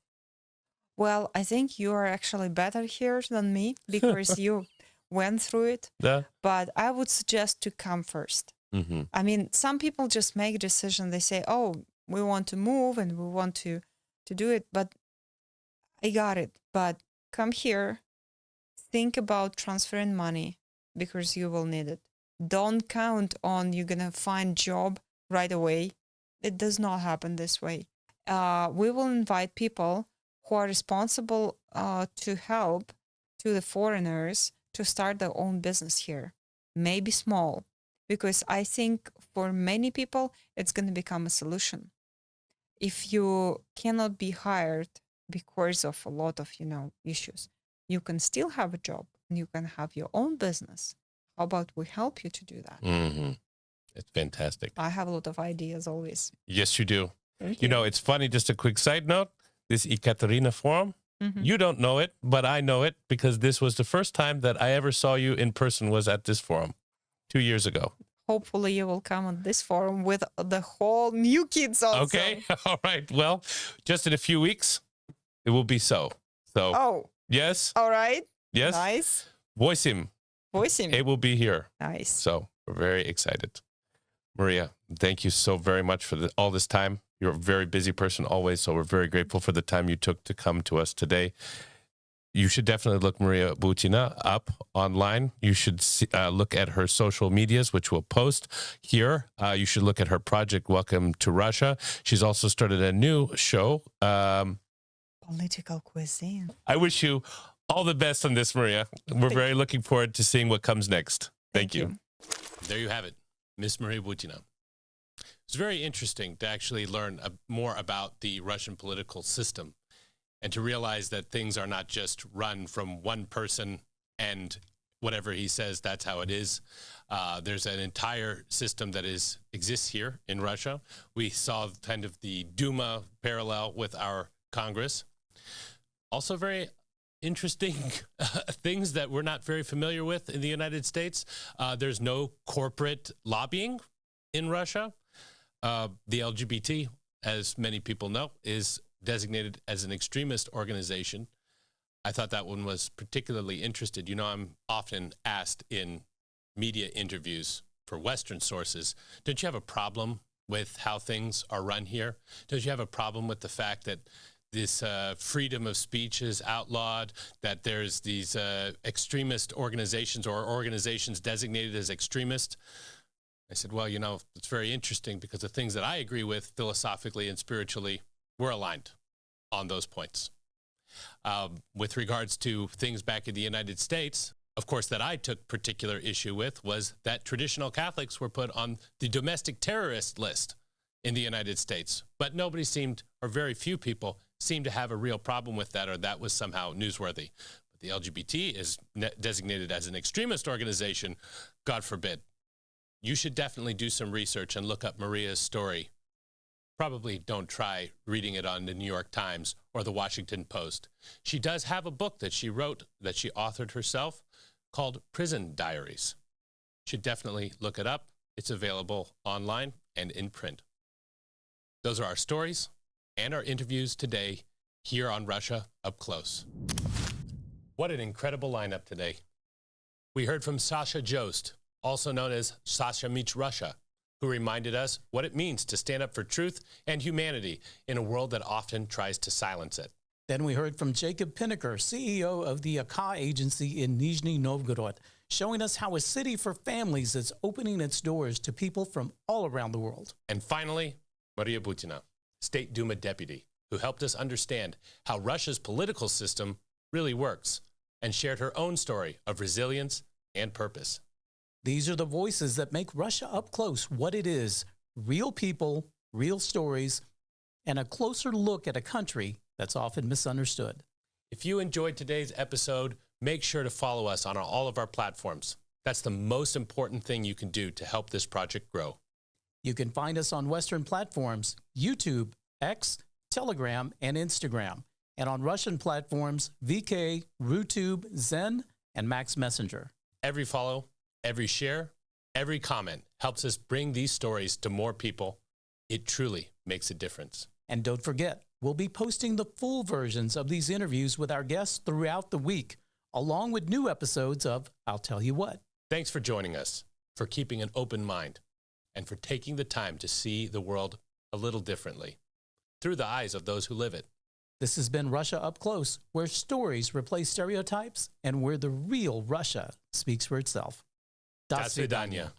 Well, I think you are actually better here than me because you went through it. Yeah. But I would suggest to come first. I mean, some people just make a decision. They say, oh, we want to move and we want to do it. But I got it. But come here, think about transferring money because you will need it. Don't count on you're going to find job right away. It does not happen this way. We will invite people who are responsible to help to the foreigners to start their own business here, maybe small, because I think for many people, it's going to become a solution. If you cannot be hired because of a lot of, issues, you can still have a job and you can have your own business. How about we help you to do that? It's fantastic. I have a lot of ideas always. Yes, you do. Thank you. It's funny, just a quick side note. This Ekaterina forum, you don't know it, but I know it because this was the first time that I ever saw you in person was at this forum 2 years ago. Hopefully you will come on this forum with the whole new kids also. Okay. All right. Well, just in a few weeks, it will be so. So, oh, yes. All right. Yes. Nice. Voice him. It will be here. Nice. So we're very excited. Maria, thank you so very much for all this time. You're a very busy person always, so we're very grateful for the time you took to come to us today. You should definitely look Maria Butina up online. You should look at her social medias, which we'll post here. You should look at her project, Welcome to Russia. She's also started a new show. Political cuisine. I wish you All the best on this, Maria. We're very looking forward to seeing what comes next. Thank you. There you have it, Miss Maria Butina. It's very interesting to actually learn more about the Russian political system and to realize that things are not just run from one person and whatever he says, that's how it is. There's an entire system that exists here in Russia. We saw kind of the Duma parallel with our Congress. Also very interesting things that we're not very familiar with in the United States. There's no corporate lobbying in Russia. The LGBT, as many people know, is designated as an extremist organization. I thought that one was particularly interesting. You know, I'm often asked in media interviews for Western sources, don't you have a problem with how things are run here? Don't you have a problem with the fact that this freedom of speech is outlawed, that there's these extremist organizations or organizations designated as extremist? I said, well, you know, it's very interesting because the things that I agree with philosophically and spiritually, we're aligned on those points. With regards to things back in the United States, of course, that I took particular issue with was that traditional Catholics were put on the domestic terrorist list in the United States. But nobody seemed, or very few people, seemed to have a real problem with that, or that was somehow newsworthy. But the LGBT is designated as an extremist organization, God forbid. You should definitely do some research and look up Maria's story. Probably don't try reading it on the New York Times or the Washington Post. She does have a book that she wrote, that she authored herself, called Prison Diaries. You should definitely look it up. It's available online and in print. Those are our stories and our interviews today here on Russia Up Close. What an incredible lineup today. We heard from Sasha Jost, also known as Sasha Meets Russia, who reminded us what it means to stand up for truth and humanity in a world that often tries to silence it. Then we heard from Jakob Pinneker, CEO of the AK agency in Nizhny Novgorod, showing us how a city for families is opening its doors to people from all around the world. And finally, Maria Butina, State Duma deputy, who helped us understand how Russia's political system really works and shared her own story of resilience and purpose. These are the voices that make Russia Up Close what it is: real people, real stories, and a closer look at a country that's often misunderstood. If you enjoyed today's episode, make sure to follow us on all of our platforms. That's the most important thing you can do to help this project grow. You can find us on Western platforms, YouTube, X, Telegram, and Instagram, and on Russian platforms, VK, RuTube, Zen, and Max Messenger. Every follow, every share, every comment helps us bring these stories to more people. It truly makes a difference. And don't forget, we'll be posting the full versions of these interviews with our guests throughout the week, along with new episodes of I'll Tell You What. Thanks for joining us, for keeping an open mind, and for taking the time to see the world a little differently, through the eyes of those who live it. This has been Russia Up Close, where stories replace stereotypes and where the real Russia speaks for itself. До свидания.